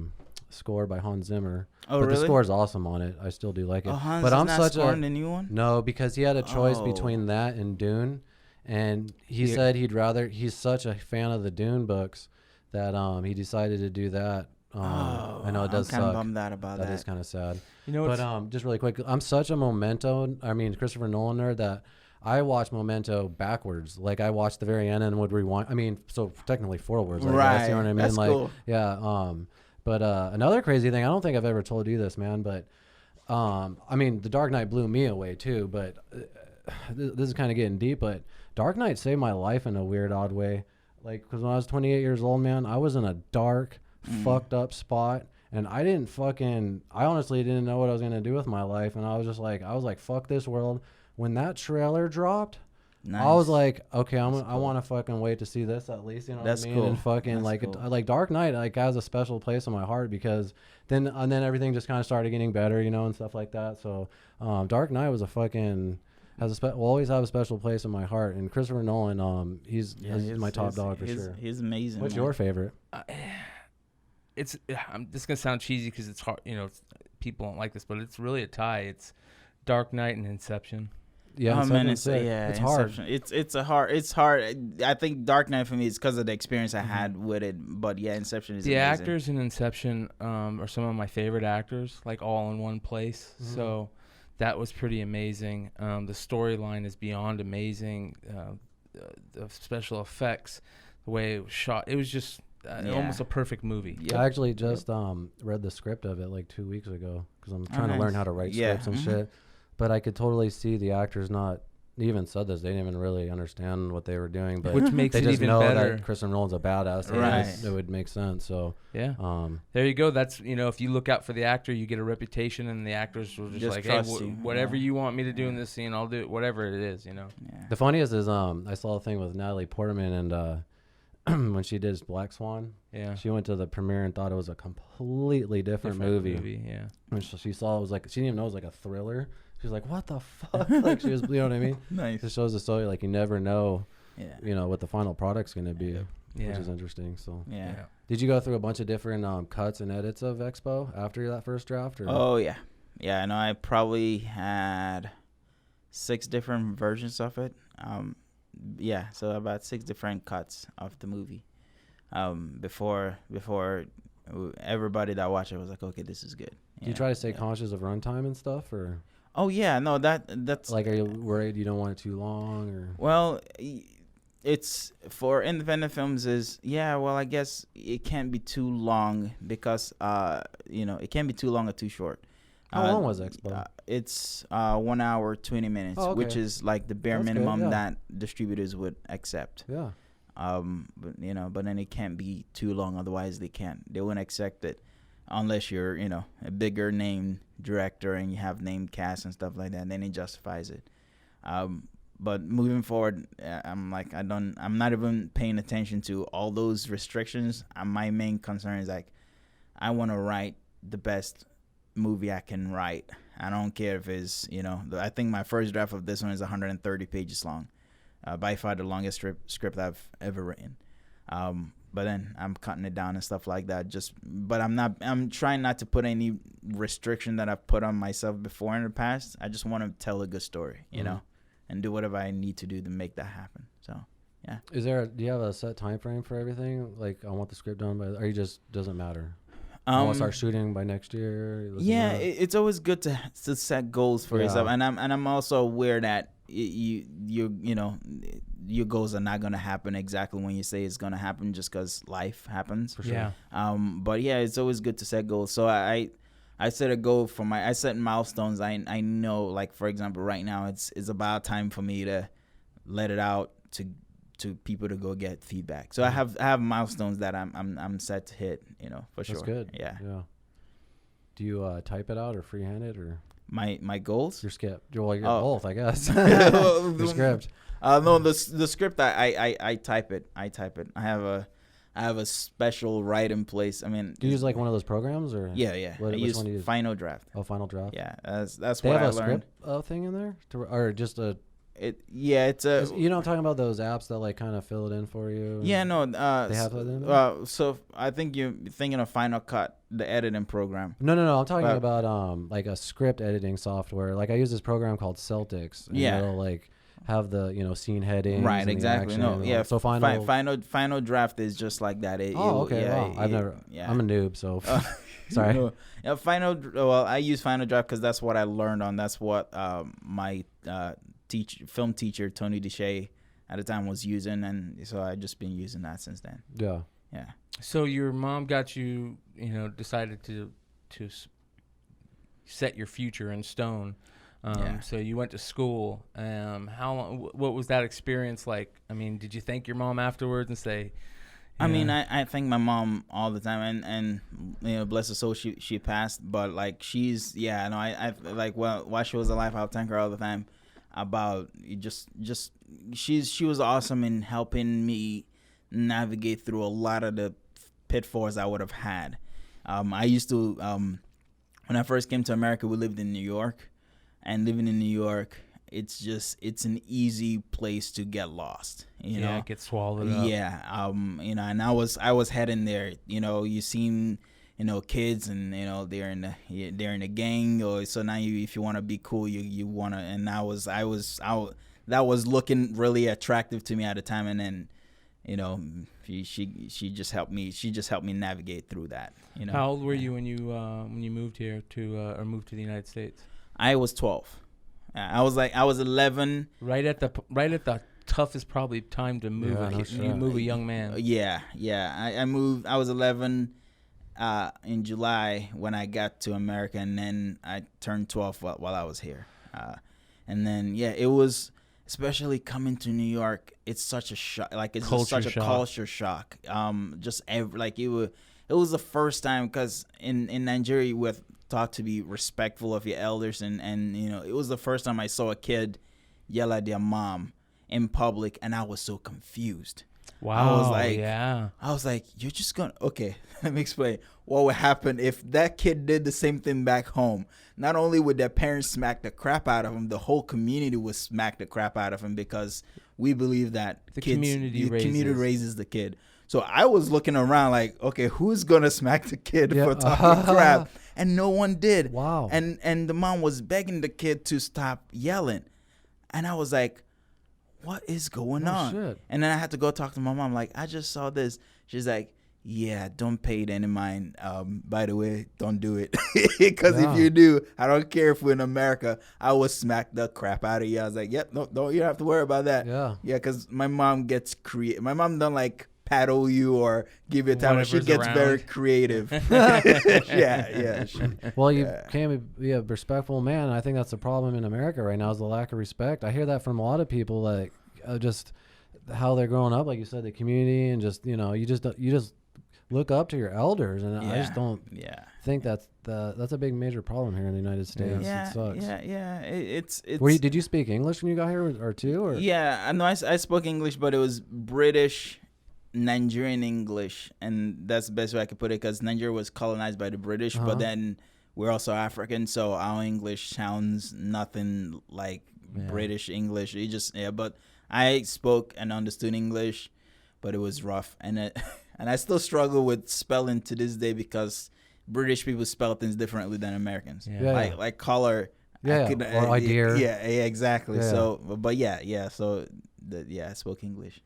S1: score by Hans Zimmer.
S3: Oh,
S1: but
S3: really?
S1: the score is awesome on it. I still do like it.
S3: Oh, Hans
S1: but
S3: is
S1: I'm
S3: not
S1: such
S3: scoring the new one?
S1: No, because he had a choice between that and Dune, and he said he's such a fan of the Dune books that he decided to do that. I know it does suck.
S3: I'm kind of bummed out about that.
S1: That is kind of sad.
S2: But
S1: just really quick, I'm such a Christopher Nolan nerd that I watched Memento backwards. Like I watched the very end and would rewind. So technically forwards.
S3: Right.
S1: You know what I mean?
S3: That's cool.
S1: Yeah. But another crazy thing, I don't think I've ever told you this, man, but The Dark Knight blew me away too, but this is kind of getting deep, but Dark Knight saved my life in a weird, odd way. Like, because when I was 28 years old, man, I was in a dark, fucked up spot, and I honestly didn't know what I was going to do with my life, and I was like, fuck this world. When that trailer dropped, nice. I was like, okay, I want to fucking wait to see this at least, you know what I mean?
S3: Cool.
S1: And fucking like Dark Knight has a special place in my heart because then everything just kind of started getting better, you know, and stuff like that. So Dark Knight was a fucking will always have a special place in my heart. And Christopher Nolan, he's my top dog for sure.
S3: He's amazing.
S1: What's your favorite?
S2: This is gonna sound cheesy because it's hard. People don't like this, but it's really a tie. It's Dark Knight and Inception.
S1: Yeah,
S3: it's
S1: hard.
S3: It's hard. I think Dark Knight for me is because of the experience I had with it. But yeah, Inception is
S2: the
S3: amazing.
S2: actors in Inception are some of my favorite actors, like all in one place. So that was pretty amazing. The storyline is beyond amazing. The special effects, the way it was shot, it was just almost a perfect movie.
S1: Yep. I actually just read the script of it like 2 weeks ago because I'm trying to learn how to write scripts and shit. But I could totally see the actors not even said this. They didn't even really understand what they were doing. But
S2: which makes
S1: they
S2: it
S1: just
S2: even
S1: know
S2: better.
S1: that Christopher Nolan's a badass.
S3: Right.
S1: It would make sense. So
S2: yeah. There you go. That's if you look out for the actor, you get a reputation, and the actors will just like, hey, whatever you want me to do in this scene, I'll do it. Whatever it is, Yeah.
S1: The funniest is I saw a thing with Natalie Portman and when she did Black Swan.
S2: Yeah.
S1: She went to the premiere and thought it was a completely different movie.
S2: Yeah.
S1: When she saw it was like she didn't even know it was like a thriller. She was like, "What the fuck?" Like she was, you know what I mean?
S3: Nice.
S1: It shows the story like you never know, what the final product's gonna be, which is interesting. So
S3: yeah.
S1: Did you go through a bunch of different cuts and edits of Expo after that first draft? Or?
S3: Oh yeah. I know I probably had 6 different versions of it. So about 6 different cuts of the movie. Before everybody that watched it was like, okay, this is good.
S1: Do you try to stay conscious of runtime and stuff, or?
S3: Oh yeah, no, that's
S1: like, are you worried you don't want it too long, or?
S3: Well, it's for independent films I guess it can't be too long because it can't be too long or too short.
S1: How long was Expo?
S3: It's 1 hour 20 minutes, which is like the bare minimum that distributors would accept.
S1: Yeah.
S3: But then it can't be too long, otherwise they wouldn't accept it unless you're a bigger name director and you have named cast and stuff like that. Then it justifies it. But moving forward, I'm not even paying attention to all those restrictions. My main concern is like I want to write the best movie I can write. I don't care if it's I think my first draft of this one is 130 pages long, by far the longest script I've ever written. But then I'm cutting it down and stuff like that. But I'm trying not to put any restriction that I've put on myself before in the past. I just want to tell a good story, and do whatever I need to do to make that happen. So, yeah. Do you have a set time frame for everything? Like, I want the script done by, or you just doesn't matter? I want to start shooting by next year. Yeah, it's always good to set goals for yourself, and I'm also aware that your goals are not gonna happen exactly when you say it's gonna happen, just because life happens.
S1: For sure.
S2: Yeah.
S3: But yeah, it's always good to set goals. So I set a goal for I set milestones. I know, like, for example, right now it's about time for me to let it out to people to go get feedback. So I have milestones that I'm set to hit, for sure.
S1: That's good.
S3: Yeah.
S1: Do you type it out or freehand it, or
S3: my goals?
S1: Your script. Well, you're both, I guess. Your script.
S3: No, the script I type it. I have a special writing place. I mean,
S1: do you use like one of those programs, or?
S3: Yeah. I use Final Draft.
S1: Oh, Final Draft.
S3: Yeah, that's
S1: they
S3: what
S1: have
S3: I
S1: a
S3: learned.
S1: script thing in there, or just a.
S3: It's a.
S1: I'm talking about those apps that like kind of fill it in for you.
S3: Yeah, no.
S1: They have it in there?
S3: So I think you're thinking of Final Cut, the editing program.
S1: No. I'm talking about like a script editing software. Like I use this program called Celtics. And it'll like have the scene headings.
S3: Right. Exactly. No. Yeah.
S1: So
S3: Final Draft is just like that.
S1: Okay.
S3: Yeah,
S1: wow. I've never. Yeah. I'm a noob, so. Sorry.
S3: No. Yeah, I use Final Draft because that's what I learned on. That's what my film teacher Tony Deshay at the time was using, and so I just been using that since then.
S1: Yeah.
S2: So your mom got you, decided to set your future in stone. So you went to school. How long? What was that experience like? I mean, did you thank your mom afterwards and say?
S3: I mean, I thank my mom all the time, and bless her soul, she passed, but like I like while she was alive, I'll thank her all the time. About she was awesome in helping me navigate through a lot of the pitfalls I would have had. I used to when I first came to America, we lived in New York, and living in New York, it's an easy place to get lost. You know,
S2: it gets swallowed up.
S3: Yeah. You know, and I was heading there. You know, you seen, you know, kids, and you know they're in a gang, or so now if you want to be cool, you want to. And that was looking really attractive to me at the time, and then, you know, she just helped me. She just helped me navigate through that. You know.
S2: How old were you when you moved here or moved to the United States?
S3: I was 12. I was 11.
S2: Right at the toughest probably time to move. You move a young man.
S3: Yeah. I moved. I was 11 in July when I got to America, and then I turned 12 while I was here. And then it was, especially coming to New York, it's such a shock. Like it's such a culture shock. It was the first time, because in Nigeria we're taught to be respectful of your elders, and you know, it was the first time I saw a kid yell at their mom in public, and I was so confused.
S2: Wow.
S3: I was like, you're just gonna, okay, let me explain what would happen if that kid did the same thing back home. Not only would their parents smack the crap out of him, the whole community would smack the crap out of him, because we believe that the community raises the kid. So I was looking around like, okay, who's gonna smack the kid for talking crap? And no one did.
S1: Wow.
S3: And the mom was begging the kid to stop yelling, and I was like, what is going on?
S1: Shit.
S3: And then I had to go talk to my mom. Like, I just saw this. She's like, yeah, don't pay it any mind. By the way, don't do it. Because if you do, I don't care if we're in America, I will smack the crap out of you. I was like, yep, no, you don't have to worry about that.
S1: Yeah.
S3: Yeah, because my mom gets creative. My mom don't like paddle you or give you a time. She gets very creative. Yeah.
S1: Well, you can't be a respectful man. I think that's the problem in America right now, is the lack of respect. I hear that from a lot of people, like just how they're growing up, like you said, the community, and just, you know, you just look up to your elders, and I just don't think that's a big major problem here in the United States.
S3: Yeah,
S1: it sucks.
S3: Yeah. It's.
S1: Did you speak English when you got here, or two? Or?
S3: Yeah, I know I spoke English, but it was British, Nigerian English, and that's the best way I could put it, because Nigeria was colonized by the British, but then we're also African, so our English sounds nothing like British English. But I spoke and understood English, but it was rough, and I still struggle with spelling to this day, because British people spell things differently than Americans. Like color.
S1: Or idea.
S3: Yeah, exactly.
S1: Yeah.
S3: So, but so I spoke English.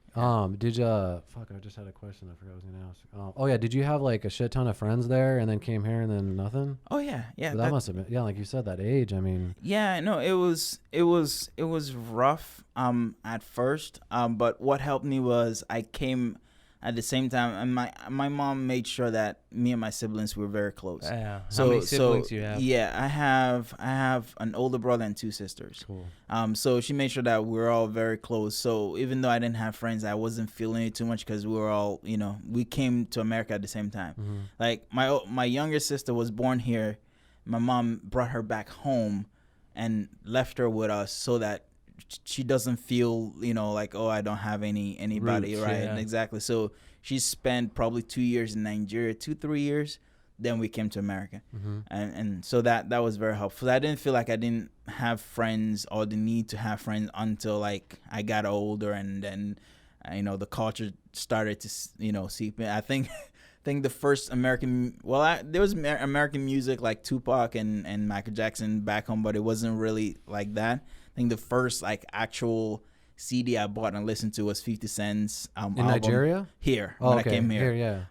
S1: Did you? Fuck, I just had a question. I forgot what I was gonna ask. Did you have like a shit ton of friends there, and then came here and then nothing?
S3: Oh yeah.
S1: That must have been, like you said, that age. I mean.
S3: Yeah, no, it was rough at first. But what helped me was I came at the same time, and my mom made sure that me and my siblings were very close.
S2: Yeah. So, how many siblings do you have?
S3: Yeah, I have an older brother and 2 sisters.
S1: Cool.
S3: So she made sure that we were all very close. So even though I didn't have friends, I wasn't feeling it too much, because we were all, you know, we came to America at the same time. Mm-hmm. Like my younger sister was born here. My mom brought her back home and left her with us, so that she doesn't feel, you know, like, oh, I don't have anybody. Roots, right? Yeah. Exactly. So she spent probably 2 years in Nigeria, 2-3 years. Then we came to America. Mm-hmm. And so that was very helpful. I didn't feel like I didn't have friends, or the need to have friends, until like I got older, and then, you know, the culture started to, you know, seep in. I think the first American, there was American music like Tupac and Michael Jackson back home, but it wasn't really like that. I think the first like actual CD I bought and listened to was 50 Cent's
S1: in Nigeria?
S3: When I came here.
S1: Yeah.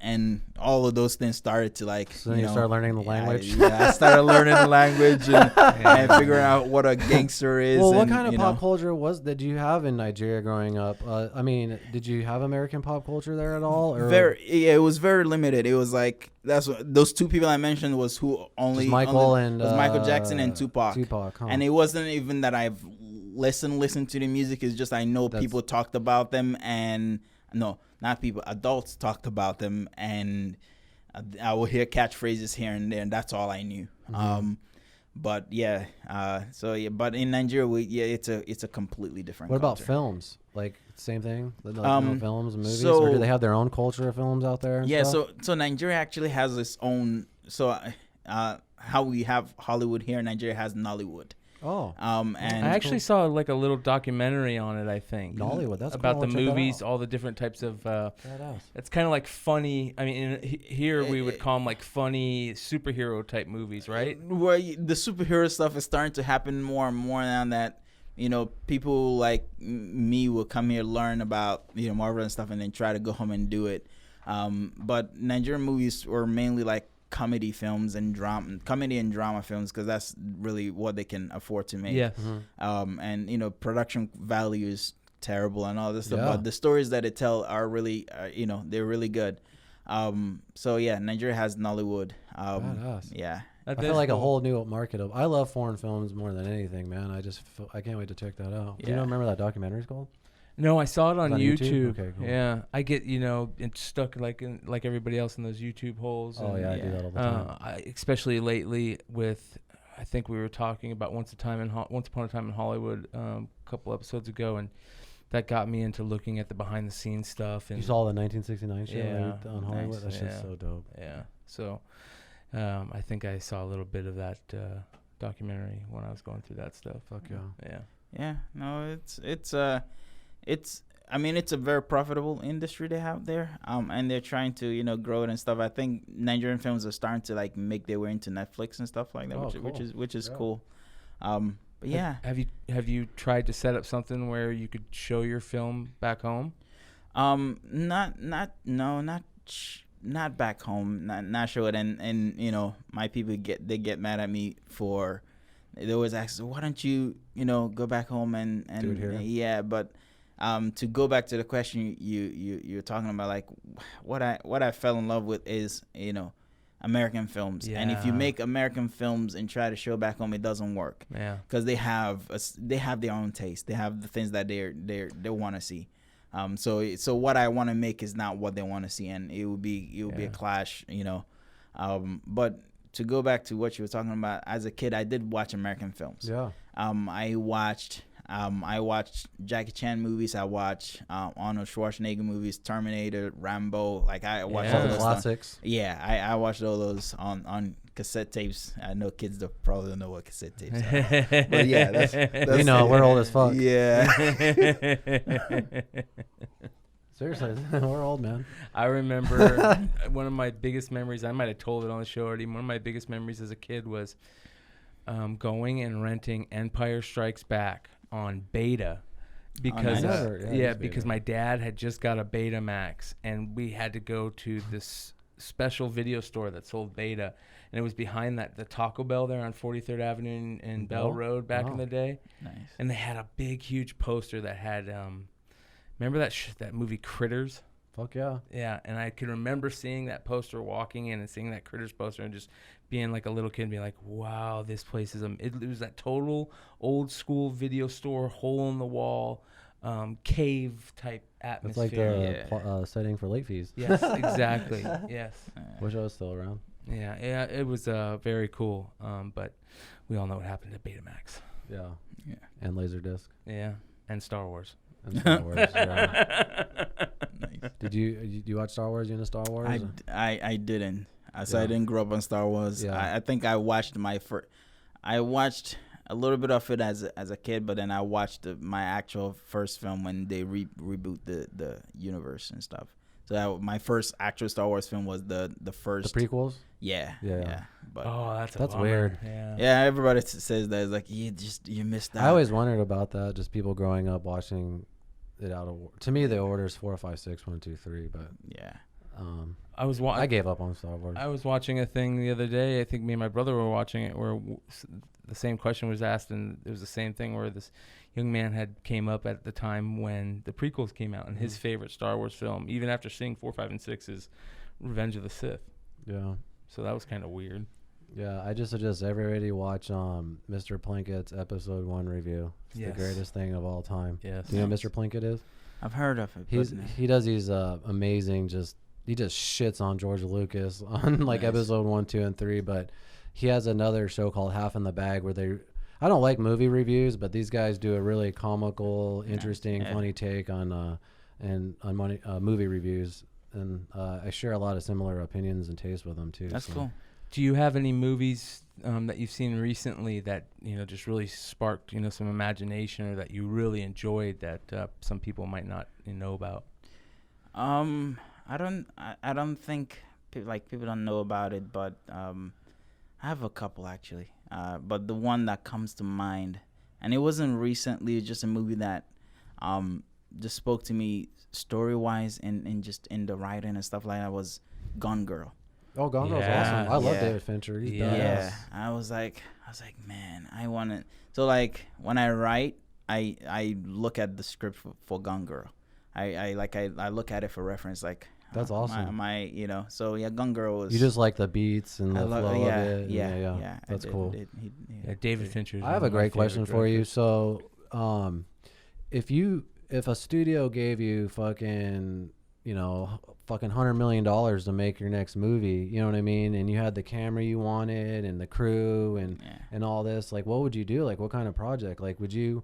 S3: And all of those things started to like,
S1: so you started learning the language.
S3: I started learning the language and figuring out what a gangster is.
S1: Well, what kind of pop culture did you have in Nigeria growing up? I mean, did you have American pop culture there at all? Or?
S3: It was very limited. It was like, those 2 people I mentioned was Michael Jackson and Tupac.
S1: Huh?
S3: And it wasn't even that I've listened to the music. It's just I know people talked about them, and no, not people, adults talked about them, and I would hear catchphrases here and there, and that's all I knew. Mm-hmm. But but in Nigeria, it's a completely different.
S1: What
S3: culture.
S1: About films? Like same thing? Like films and movies, or do they have their own culture of films out there?
S3: Yeah, so Nigeria actually has its own. So how we have Hollywood here, Nigeria has Nollywood.
S1: Oh.
S3: And
S2: I actually saw like a little documentary on it, I think.
S1: Nollywood, that's
S2: about
S1: cool.
S2: the
S1: I'll check that
S2: movies,
S1: out.
S2: all the different types of.
S1: Badass.
S2: It's kind of like funny. I mean, here we would call them like funny superhero type movies, right?
S3: Where the superhero stuff is starting to happen more and more now that, you know, people like me will come here, learn about, you know, Marvel and stuff, and then try to go home and do it. But Nigerian movies were mainly like comedy films and drama films, because that's really what they can afford to make.
S2: Yeah.
S3: And you know, production value is terrible and all this stuff,
S1: Yeah.
S3: but the stories that it tell are really, you know, they're really good. So yeah, Nigeria has Nollywood.
S1: Badass.
S3: Yeah.
S1: I feel like a whole new market of. I love foreign films more than anything, man. I can't wait to check that out. Do you
S3: Yeah.
S1: remember that documentary's called?
S2: No, I saw it on
S1: on YouTube?
S2: YouTube.
S1: Okay, cool.
S2: Yeah, I get, you know, it's stuck like everybody else in those YouTube holes.
S1: Oh
S2: and,
S1: yeah, I do that all the time.
S2: especially lately with, I think we were talking about Once Upon a Time in Hollywood a couple episodes ago, and that got me into looking at the behind the scenes stuff. And
S1: You saw the 1969 show
S2: Yeah.
S1: on Hollywood?
S3: Nice.
S1: That shit's
S2: Yeah.
S1: so dope.
S2: yeah, so I think I saw a little bit of that documentary when I was going through that stuff.
S1: Fuck yeah.
S2: Yeah.
S3: Yeah. No, it's I mean, it's a very profitable industry they have there. And they're trying to, you know, grow it and stuff. I think Nigerian films are starting to like make their way into Netflix and stuff like that,
S1: Oh,
S3: which is
S1: Yeah.
S3: cool. But yeah.
S2: Have you tried to set up something where you could show your film back home?
S3: Not back home, not show it, and you know, my people get mad at me for, they always ask, why don't you know, go back home and
S1: Do it here?
S3: yeah, but to go back to the question you're talking about, like what I fell in love with is, you know, American films. And if you
S2: Yeah.
S3: make American films and try to show back home, it doesn't work,
S2: Yeah.
S3: because they have their own taste. They have the things that they want to see. So what I want to make is not what they want to see, and it would be a clash, you know. But to go back to what you were talking about, as a kid, I did watch American films.
S1: Yeah.
S3: I watched Jackie Chan movies. I watched Arnold Schwarzenegger movies, Terminator, Rambo. Like I watched
S2: Yeah.
S3: all
S1: All the
S3: those stuff.
S1: classics.
S3: Yeah, I watched all those on cassette tapes. I know kids probably don't know what cassette tapes are. But yeah, that's
S1: We know, we're old as fuck.
S3: Yeah.
S1: Seriously, we're old, man.
S2: I remember one of my biggest memories, I might have told it on the show already, one of my biggest memories as a kid was going and renting Empire Strikes Back on Beta. Because
S3: nice.
S2: because my dad had just got a Betamax, and we had to go to this special video store that sold Beta, and it was behind the Taco Bell there on 43rd Avenue and Bell Road back in the day.
S3: Nice.
S2: And they had a big, huge poster that had, remember that movie Critters?
S1: Fuck yeah.
S2: Yeah, and I can remember seeing that poster, walking in and seeing that Critters poster, and just being like a little kid and being like, wow, this place is it was that total old school video store, hole in the wall, cave type
S1: It's
S2: atmosphere.
S1: like the setting for late fees.
S2: Yes, exactly. Yes.
S1: Wish I was still around.
S2: Yeah, it was very cool. But we all know what happened to Betamax.
S1: Yeah.
S3: Yeah.
S1: And Laserdisc.
S2: Yeah, and Star Wars.
S1: And Star Wars. Yeah.
S3: Nice.
S1: Did you watch Star Wars? You into Star Wars?
S3: I didn't. So I
S1: Yeah.
S3: didn't grow up on Star Wars.
S1: Yeah.
S3: I think I watched I watched a little bit of it as a kid, but then I watched my actual first film when they reboot the universe and stuff. So my first actual Star Wars film was the first.
S1: The prequels?
S3: Yeah.
S1: Yeah.
S3: But
S2: Oh, that's
S1: That's weird.
S2: Yeah.
S3: yeah, everybody says that. It's like you missed out.
S1: I always wondered about that. Just people growing up watching it out of. To me, the order is 4, 5, 6, 1, 2, 3. But
S3: Yeah.
S1: I gave up on Star Wars.
S2: I was watching a thing the other day. I think me and my brother were watching it where the same question was asked, and it was the same thing where this young man had came up at the time when the prequels came out, and his favorite Star Wars film, even after seeing 4, 5, and 6, is Revenge of the Sith.
S1: Yeah.
S2: So that was kind of weird.
S1: Yeah, I just suggest everybody watch Mr. Plinkett's episode 1 review. It's
S2: Yes.
S1: the greatest thing of all time.
S2: Yes.
S1: Do you know who Mr. Plinkett is?
S3: I've heard of it.
S1: He does these amazing he just shits on George Lucas on like
S3: Nice.
S1: episode 1, 2, and 3, but he has another show called Half in the Bag where I don't like movie reviews, but these guys do a really comical, interesting, funny take on movie reviews, and I share a lot of similar opinions and tastes with them too.
S3: That's
S1: so
S3: cool.
S2: Do you have any movies that you've seen recently that just really sparked some imagination, or that you really enjoyed that some people might not know about?
S3: I don't think people don't know about it, but I have a couple actually. But the one that comes to mind, and it wasn't recently, it's just a movie that just spoke to me story wise and just in the writing and stuff like that, was Gone Girl.
S1: Oh, Gone Girl's awesome. I love David Fincher. He's badass.
S3: Yeah. I was like, man, I want to. So like when I write, I look at the script for Gone Girl. I look at it for reference. Like,
S1: that's awesome.
S3: So yeah, Gone Girl was.
S1: You just like the beats and the flow of it.
S3: Yeah.
S1: That's cool.
S2: David Fincher.
S1: I have a great question for you. So, if a studio gave you fucking $100 million to make your next movie, you know what I mean, and you had the camera you wanted and the crew and all this, like, what would you do? Like, what kind of project? Like, would you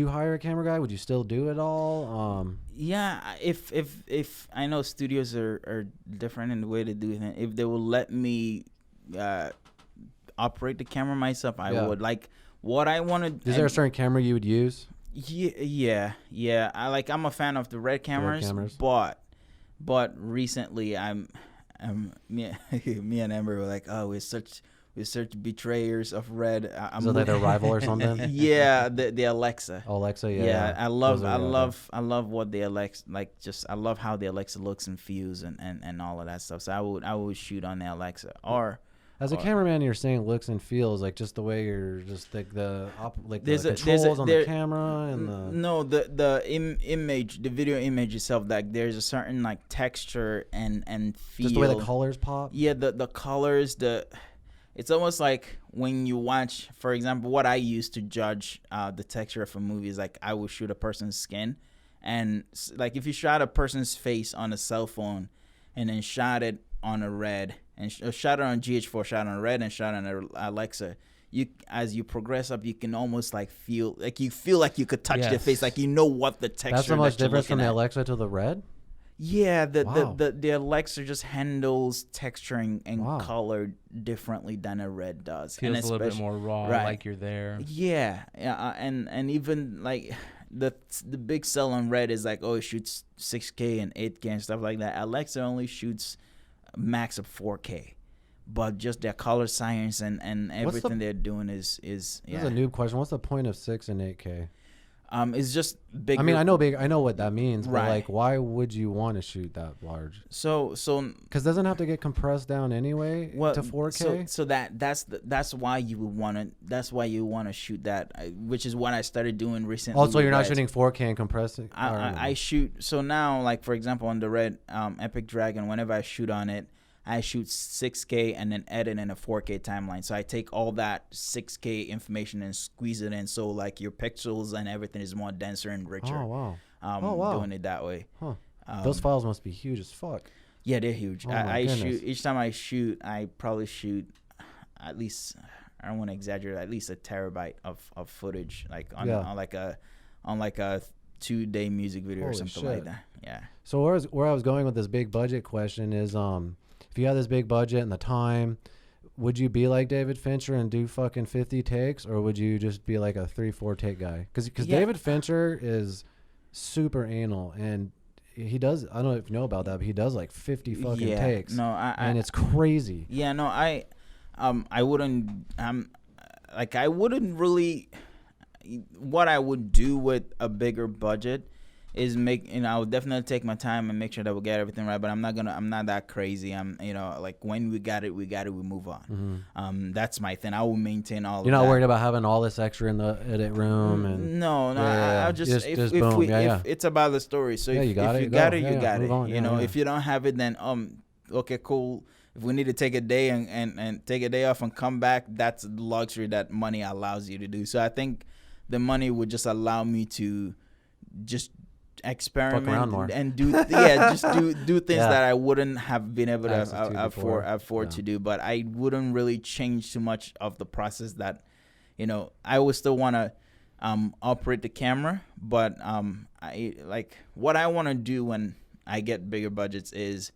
S1: hire a camera guy? Would you still do it all?
S3: Yeah, if I know studios are different in the way they do it. If they will let me operate the camera myself, I would. Like, what I want to.
S1: Is there a certain camera you would use?
S3: Yeah. I'm a fan of the red cameras. But recently me and Amber were like, oh, we're such betrayers of red.
S1: Is it like their rival or something?
S3: Yeah, the Alexa.
S1: Oh, Alexa,
S3: yeah. I love what the Alexa, like, I love how the Alexa looks and feels and all of that stuff. So I would shoot on the Alexa. Or
S1: as a cameraman, you're saying looks and feels, like just the way you're just like the controls on the camera and
S3: the image, the video image itself. Like, there's a certain like texture and feel.
S1: Just the way the colors pop.
S3: Yeah, the colors. It's almost like when you watch, for example, what I use to judge the texture of a movie is like I will shoot a person's skin, and like if you shot a person's face on a cell phone, and then shot it on a red. And shot it on GH4, shot on red, and shot on Alexa. As you progress up, you can almost like feel like you could touch their face, like what the texture.
S1: That's so much different from the Alexa to the red.
S3: Yeah, the Alexa just handles texturing and color differently than a red does.
S2: Feels a little bit more raw, like you're there.
S3: Yeah, and even like the big sell on red is like, it shoots 6K and 8K and stuff like that. Alexa only shoots max of 4K, but just their color science and everything they're doing is
S1: This is a noob question. What's the point of 6 and 8K?
S3: It's just bigger.
S1: I mean, I know what that means, but like, why would you want to shoot that large?
S3: So
S1: because doesn't have to get compressed down anyway to 4K.
S3: So that's why you would want to. That's why you want to shoot that, which is what I started doing recently.
S1: Also, you're not shooting 4K and compressing.
S3: I shoot. So now, like for example, on the red Epic Dragon, whenever I shoot on it, I shoot 6K and then edit in a 4K timeline. So I take all that 6K information and squeeze it in, so like your pixels and everything is more denser and richer.
S1: Oh wow!
S3: Doing it that way.
S1: Huh. Those files must be huge as fuck.
S3: Yeah, they're huge.
S1: I
S3: shoot each time I shoot. I probably shoot at least, I don't want to exaggerate, at least a terabyte of footage, like on like a 2-day music video or something like that. Yeah.
S1: So where I was going with this big budget question is if you had this big budget and the time, would you be like David Fincher and do fucking 50 takes, or would you just be like a 3-4 take guy? Because David Fincher is super anal, and he does. I don't know if you know about that, but he does like 50 fucking takes.
S3: No,
S1: and it's crazy.
S3: Yeah, no, I wouldn't. I wouldn't really. What I would do with a bigger budget is I would definitely take my time and make sure that we get everything right, but I'm not that crazy. Like when we got it, we move on.
S1: Mm-hmm.
S3: That's my thing. I will maintain all of that.
S1: You're not worried about having all this extra in the edit room and
S3: no. I'll just if it's about the story. So if you got it, you got it. If you don't have it, then okay, cool. If we need to take a day and take a day off and come back, that's the luxury that money allows you to do. So I think the money would just allow me to just experiment and do do things that I wouldn't have been able to afford to do. But I wouldn't really change too much of the process. That I would still want to operate the camera, but I like what I want to do when I get bigger budgets is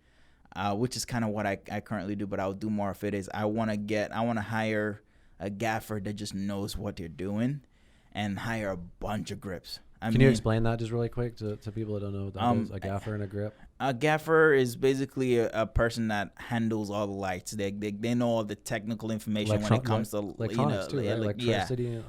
S3: which is kind of what I currently do, but I'll do more of it, is I want to hire a gaffer that just knows what they're doing and hire a bunch of grips.
S1: Can you explain that just really quick to people that don't know what that is? A gaffer and a grip?
S3: A gaffer is basically a person that handles all the lights. They know all the technical information when it comes to
S1: electronics too, right?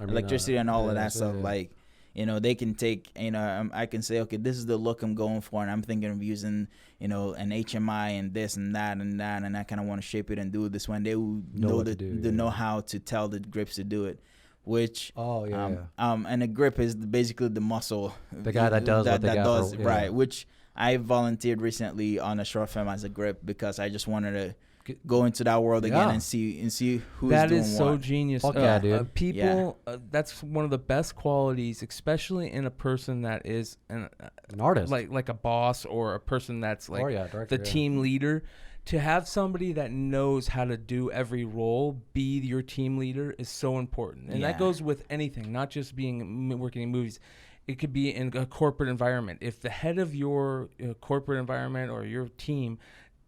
S3: Electricity and all of that stuff.
S1: Yeah.
S3: Like, they can take, I can say, okay, this is the look I'm going for, and I'm thinking of using, an HMI and this and that, and I kind of want to shape it and do it this one. They will know the know-how to tell the grips to do it. Which and a grip is basically the muscle,
S1: the guy that does what the gaffer does,
S3: right? Which I volunteered recently on a short film as a grip because I just wanted to go into that world again and see who's doing what.
S2: That is so genius.
S1: Dude.
S2: People, that's one of the best qualities, especially in a person that is an
S1: artist,
S2: like a boss or a person that's like
S1: director,
S2: team leader. To have somebody that knows how to do every role, be your team leader, is so important. And that goes with anything, not just working in movies. It could be in a corporate environment. If the head of your corporate environment or your team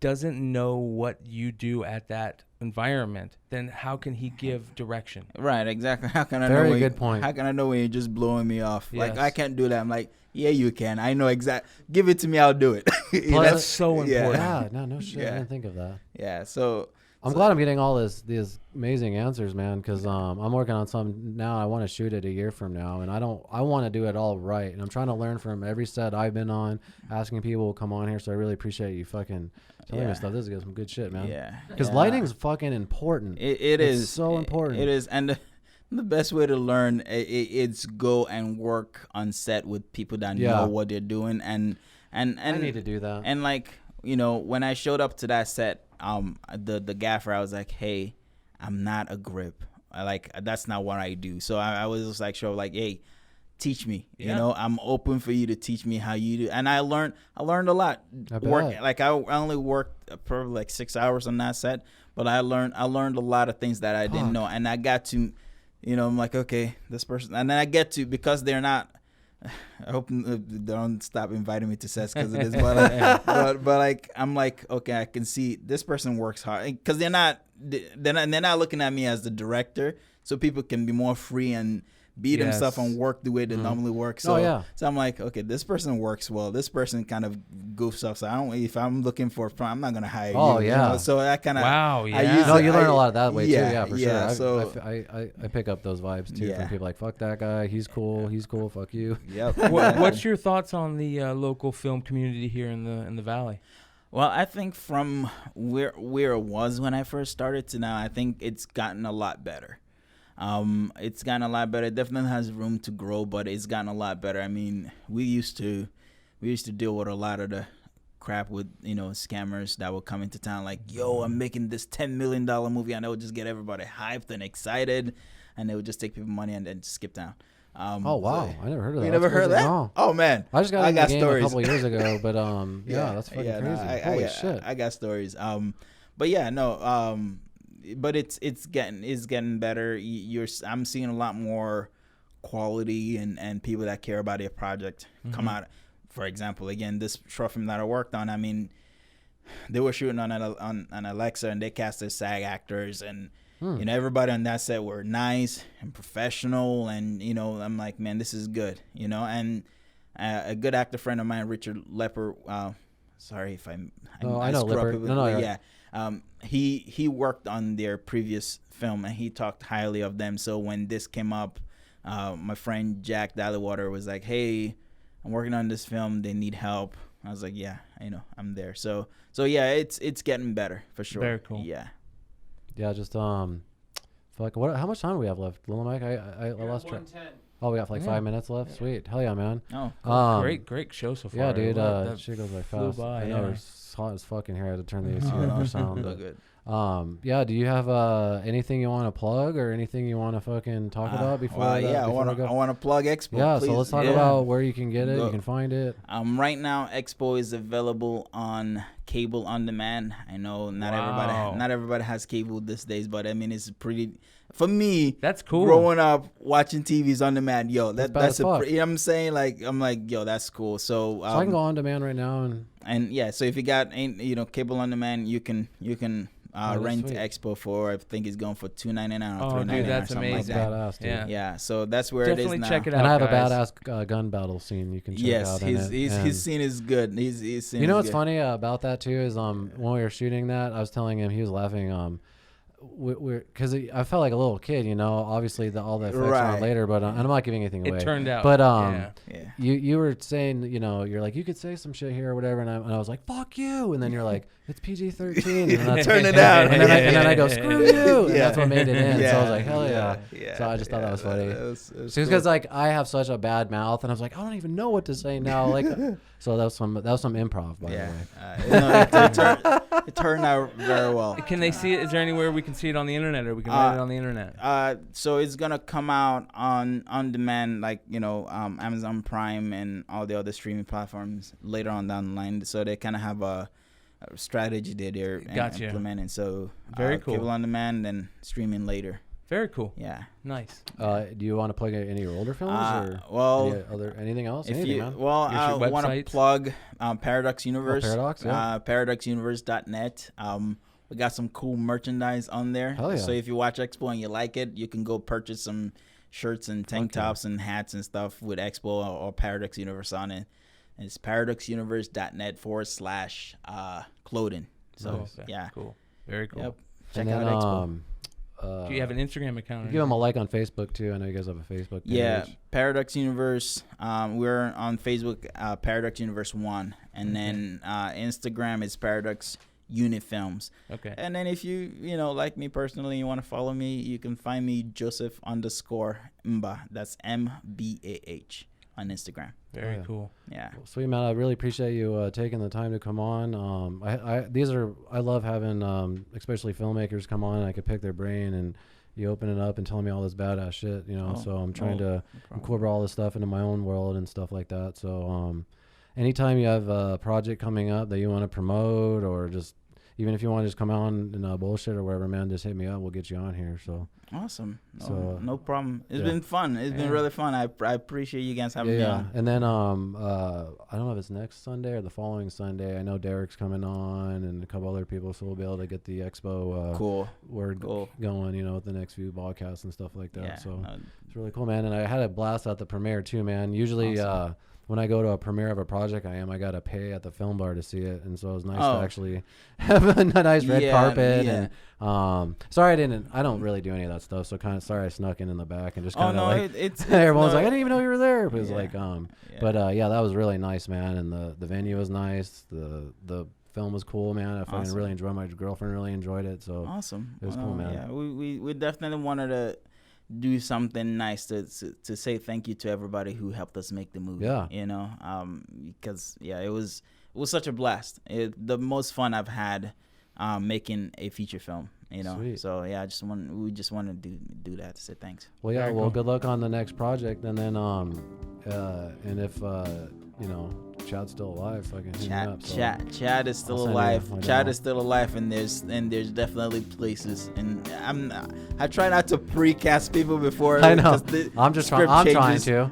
S2: doesn't know what you do at that environment, then how can he give direction?
S3: Right, exactly. How can I
S1: know?
S3: Very
S1: good point.
S3: How can I know when you're just blowing me off?
S2: Yes.
S3: Like, I can't do that. I'm like, yeah, you can. I know exactly. Give it to me. I'll do it.
S2: That's so important.
S1: Yeah, no shit. I didn't think of that.
S3: Yeah, so
S1: I'm glad I'm getting all these amazing answers, man, because I'm working on some now. I want to shoot it a year from now, and I want to do it all right. And I'm trying to learn from every set I've been on, asking people to come on here. So I really appreciate you fucking telling me stuff. This is some good shit, man.
S3: Yeah.
S1: Because lighting's fucking important. It's so important.
S3: It is, and the best way to learn it's go and work on set with people that know what they're doing, and I
S1: need to do that.
S3: And like, when I showed up to that set, the gaffer, I was like, hey, I'm not a grip. That's not what I do. So I was just like, hey, teach me. I'm open for you to teach me how you do. And I learned a lot. I only worked probably like 6 hours on that set, but I learned a lot of things that I didn't know, and I got to, I'm like, okay, this person, and then I get to, because they're not. I hope they don't stop inviting me to sets because it is, but like, I'm like, okay, I can see this person works hard, because they're not looking at me as the director, so people can be more free and be themselves and work the way they normally work. So, so I'm like, okay, this person works well. This person kind of goofs up. So if I'm looking for, I'm not gonna hire you.
S1: Oh yeah.
S3: So that kind of
S1: you learn a lot of that way too. Yeah, for sure.
S3: So
S1: I pick up those vibes too from people like, fuck that guy. He's cool. He's cool. Fuck you.
S3: Yep.
S2: What's your thoughts on the local film community here in the Valley?
S3: Well, I think from where it was when I first started to now, I think it's gotten a lot better. It's gotten a lot better. It definitely has room to grow, but it's gotten a lot better. I mean, we used to deal with a lot of the crap with, scammers that would come into town like, yo, I'm making this $10 million movie, and they would just get everybody hyped and excited, and they would just take people money and then skip down.
S1: Oh wow, I never heard of that.
S3: You never heard of that? No. Oh man,
S1: I just got in the game stories a couple years ago, but that's fucking crazy.
S3: No,
S1: Holy shit,
S3: I got stories. But yeah, no. But it's getting better. I'm seeing a lot more quality and people that care about their project come out. For example, again, this short film that I worked on, I mean, they were shooting on Alexa, and they casted SAG actors, and everybody on that set were nice and professional, and I'm like, man, this is good, and a good actor friend of mine, Richard Lepper. Sorry if I know Lepper. Yeah. He worked on their previous film, and he talked highly of them. So when this came up, my friend Jack Dallywater was like, hey, I'm working on this film. They need help. I was like, yeah, I'm there. So yeah, it's getting better for sure.
S2: Very cool.
S3: Yeah.
S1: Yeah, just how much time do we have left? Little Mike, I lost track. Oh, we got like 5 minutes left. Yeah. Sweet. Hell yeah, man.
S3: Oh, cool.
S2: Great show so far.
S1: Yeah, dude. Shit goes by fast. I know it's hot as fucking here. I had to turn the AC on our sound.
S3: So good.
S1: Yeah. Do you have anything you want to plug or anything you want to fucking talk about before?
S3: I want to plug Expo.
S1: Yeah.
S3: Please.
S1: So let's talk about where you can get it. You can find it.
S3: Right now, Expo is available on cable on demand. I know not everybody has cable these days, but I mean, it's pretty. For me,
S2: that's cool.
S3: Growing up watching TVs on demand, yo, that's a. I'm saying, I'm like, yo, that's cool. So
S1: I can go on demand right now, and
S3: And yeah, so if you got cable on demand, you can rent
S1: sweet.
S3: Expo for, I think it's going for $2.99 or
S2: Oh,
S3: $3.99
S2: dude, that's
S3: or something
S2: amazing.
S3: like that.
S1: Badass, dude.
S2: Yeah.
S3: Yeah, so that's where
S2: Definitely
S3: it is now.
S2: check it out.
S1: And I have
S2: guys.
S1: a badass gun battle scene you can check
S3: Yes,
S1: out. in it.
S3: his
S1: And
S3: scene is good. His scene
S1: you know
S3: is
S1: what's
S3: good.
S1: funny about that too is when we were shooting that, I was telling him, he was laughing. Because I felt like a little kid, obviously all the effects are
S3: Right.
S1: on later, but I'm not giving anything away.
S2: It turned out.
S1: But
S2: yeah.
S3: Yeah.
S1: you were saying, you're like, you could say some shit here or whatever, and I was like, fuck you, and then you're like, it's PG-13, and that's
S3: Turn it down.
S1: and then I go, screw you, and
S3: Yeah.
S1: that's what made it in. So I was like, hell yeah.
S3: Yeah.
S1: So I just thought that was funny.
S3: It was
S1: Because
S3: cool.
S1: like I have such a bad mouth, and I was like, I don't even know what to say now. Like, so that was some improv, by the way.
S3: It turned out very well.
S2: Can they see it? Is there anywhere we can see it on the internet, or we can rent it on the internet?
S3: So it's gonna come out on demand, like Amazon Prime and all the other streaming platforms later on down the line. So they kind of have a strategy that they're
S2: Gotcha.
S3: implementing. So
S2: Very cool.
S3: cable on demand and streaming later.
S2: Very cool.
S3: Yeah.
S2: Nice.
S1: Do you want to plug any of your older films or
S3: well,
S1: anything else?
S3: if
S1: Anything,
S3: you
S1: man?
S3: I
S2: Your
S3: want to
S2: websites?
S3: plug Paradox Universe.
S1: Paradox, yeah.
S3: ParadoxUniverse.net. We got some cool merchandise on there.
S1: Hell yeah.
S3: So if you watch Expo and you like it, you can go purchase some shirts and tank tops and hats and stuff with Expo or Paradox Universe on it. And it's paradoxuniverse.net/clothing. So
S2: Okay.
S3: yeah,
S2: Cool. Very cool.
S3: yep. Check
S1: And then,
S3: out Expo.
S2: Do you have an Instagram account? or
S1: give them a like on Facebook too. I know you guys have a Facebook page.
S3: Yeah, Paradox Universe. We're on Facebook, Paradox Universe 1. And then Instagram is Paradox Unit Films.
S2: Okay.
S3: And then if you like me personally, you want to follow me, you can find me Joseph_Mbah. That's MBAH on Instagram.
S2: Very
S1: Yeah.
S2: cool.
S3: Yeah.
S1: Well, sweet, man. I really appreciate you taking the time to come on. I love having especially filmmakers come on and I could pick their brain, and you open it up and tell me all this badass shit, so I'm trying to incorporate all this stuff into my own world and stuff like that. So anytime you have a project coming up that you want to promote, or just even if you want to just come on and bullshit or whatever, man, just hit me up. We'll get you on here. So
S3: Awesome. No,
S1: So,
S3: no problem. It's
S1: yeah.
S3: been fun. It's been really fun. I appreciate you guys having me on.
S1: And then I don't know if it's next Sunday or the following Sunday. I know Derek's coming on and a couple other people, so we'll be able to get the expo
S3: Cool.
S1: word
S3: Cool.
S1: going, with the next few podcasts and stuff like that.
S3: Yeah.
S1: So
S3: no,
S1: it's really cool, man. And I had a blast at the premiere too, man. Usually
S3: Awesome.
S1: when I go to a premiere of a project I got to pay at the film bar to see it, and so it was nice
S3: Oh.
S1: to actually have a nice red
S3: Yeah,
S1: carpet.
S3: yeah.
S1: And sorry I don't really do any of that stuff, so kind of sorry I snuck in the back and just
S3: Oh
S1: kind of
S3: no,
S1: like
S3: it's
S1: everyone's
S3: no,
S1: like, I didn't even know you were there. It was
S3: Yeah.
S1: like
S3: Yeah.
S1: but yeah, that was really nice, man. And the venue was nice. The film was cool, man. I fucking
S3: Awesome.
S1: really enjoyed. My girlfriend really enjoyed it. So
S3: Awesome.
S1: It was
S3: Well,
S1: cool, man.
S3: Yeah, we definitely wanted to do something nice to say thank you to everybody who helped us make the movie.
S1: Yeah.
S3: Because it was such a blast. The most fun I've had making a feature film.
S1: Sweet.
S3: So yeah, we just want to do that to say thanks.
S1: well, yeah.
S2: Very
S1: Well,
S2: cool.
S1: good luck on the next project, and then and if Chad's still alive, fucking hit me up. So.
S3: Chad is still
S1: I'll send
S3: alive.
S1: you my
S3: Chad
S1: demo.
S3: is still alive, and there's definitely places. And I try not to precast people before.
S1: I know.
S3: because the
S1: I'm just
S3: script
S1: trying. I'm trying
S3: changes.
S1: to.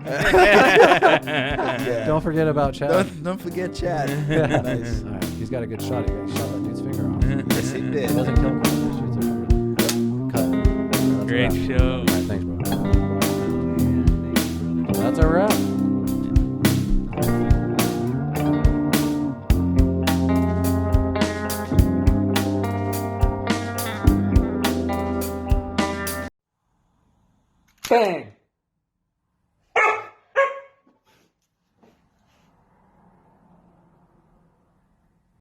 S3: Yeah.
S1: Don't forget about Chad.
S3: Don't forget Chad. Nice.
S1: All right. He's got a good shot. He shot that dude's finger off.
S3: Yes, he did.
S1: It doesn't kill him. It shoots it. Cut. That's
S2: Great
S1: a wrap.
S2: show.
S1: All right, thanks, bro. That's a wrap.
S2: Bang.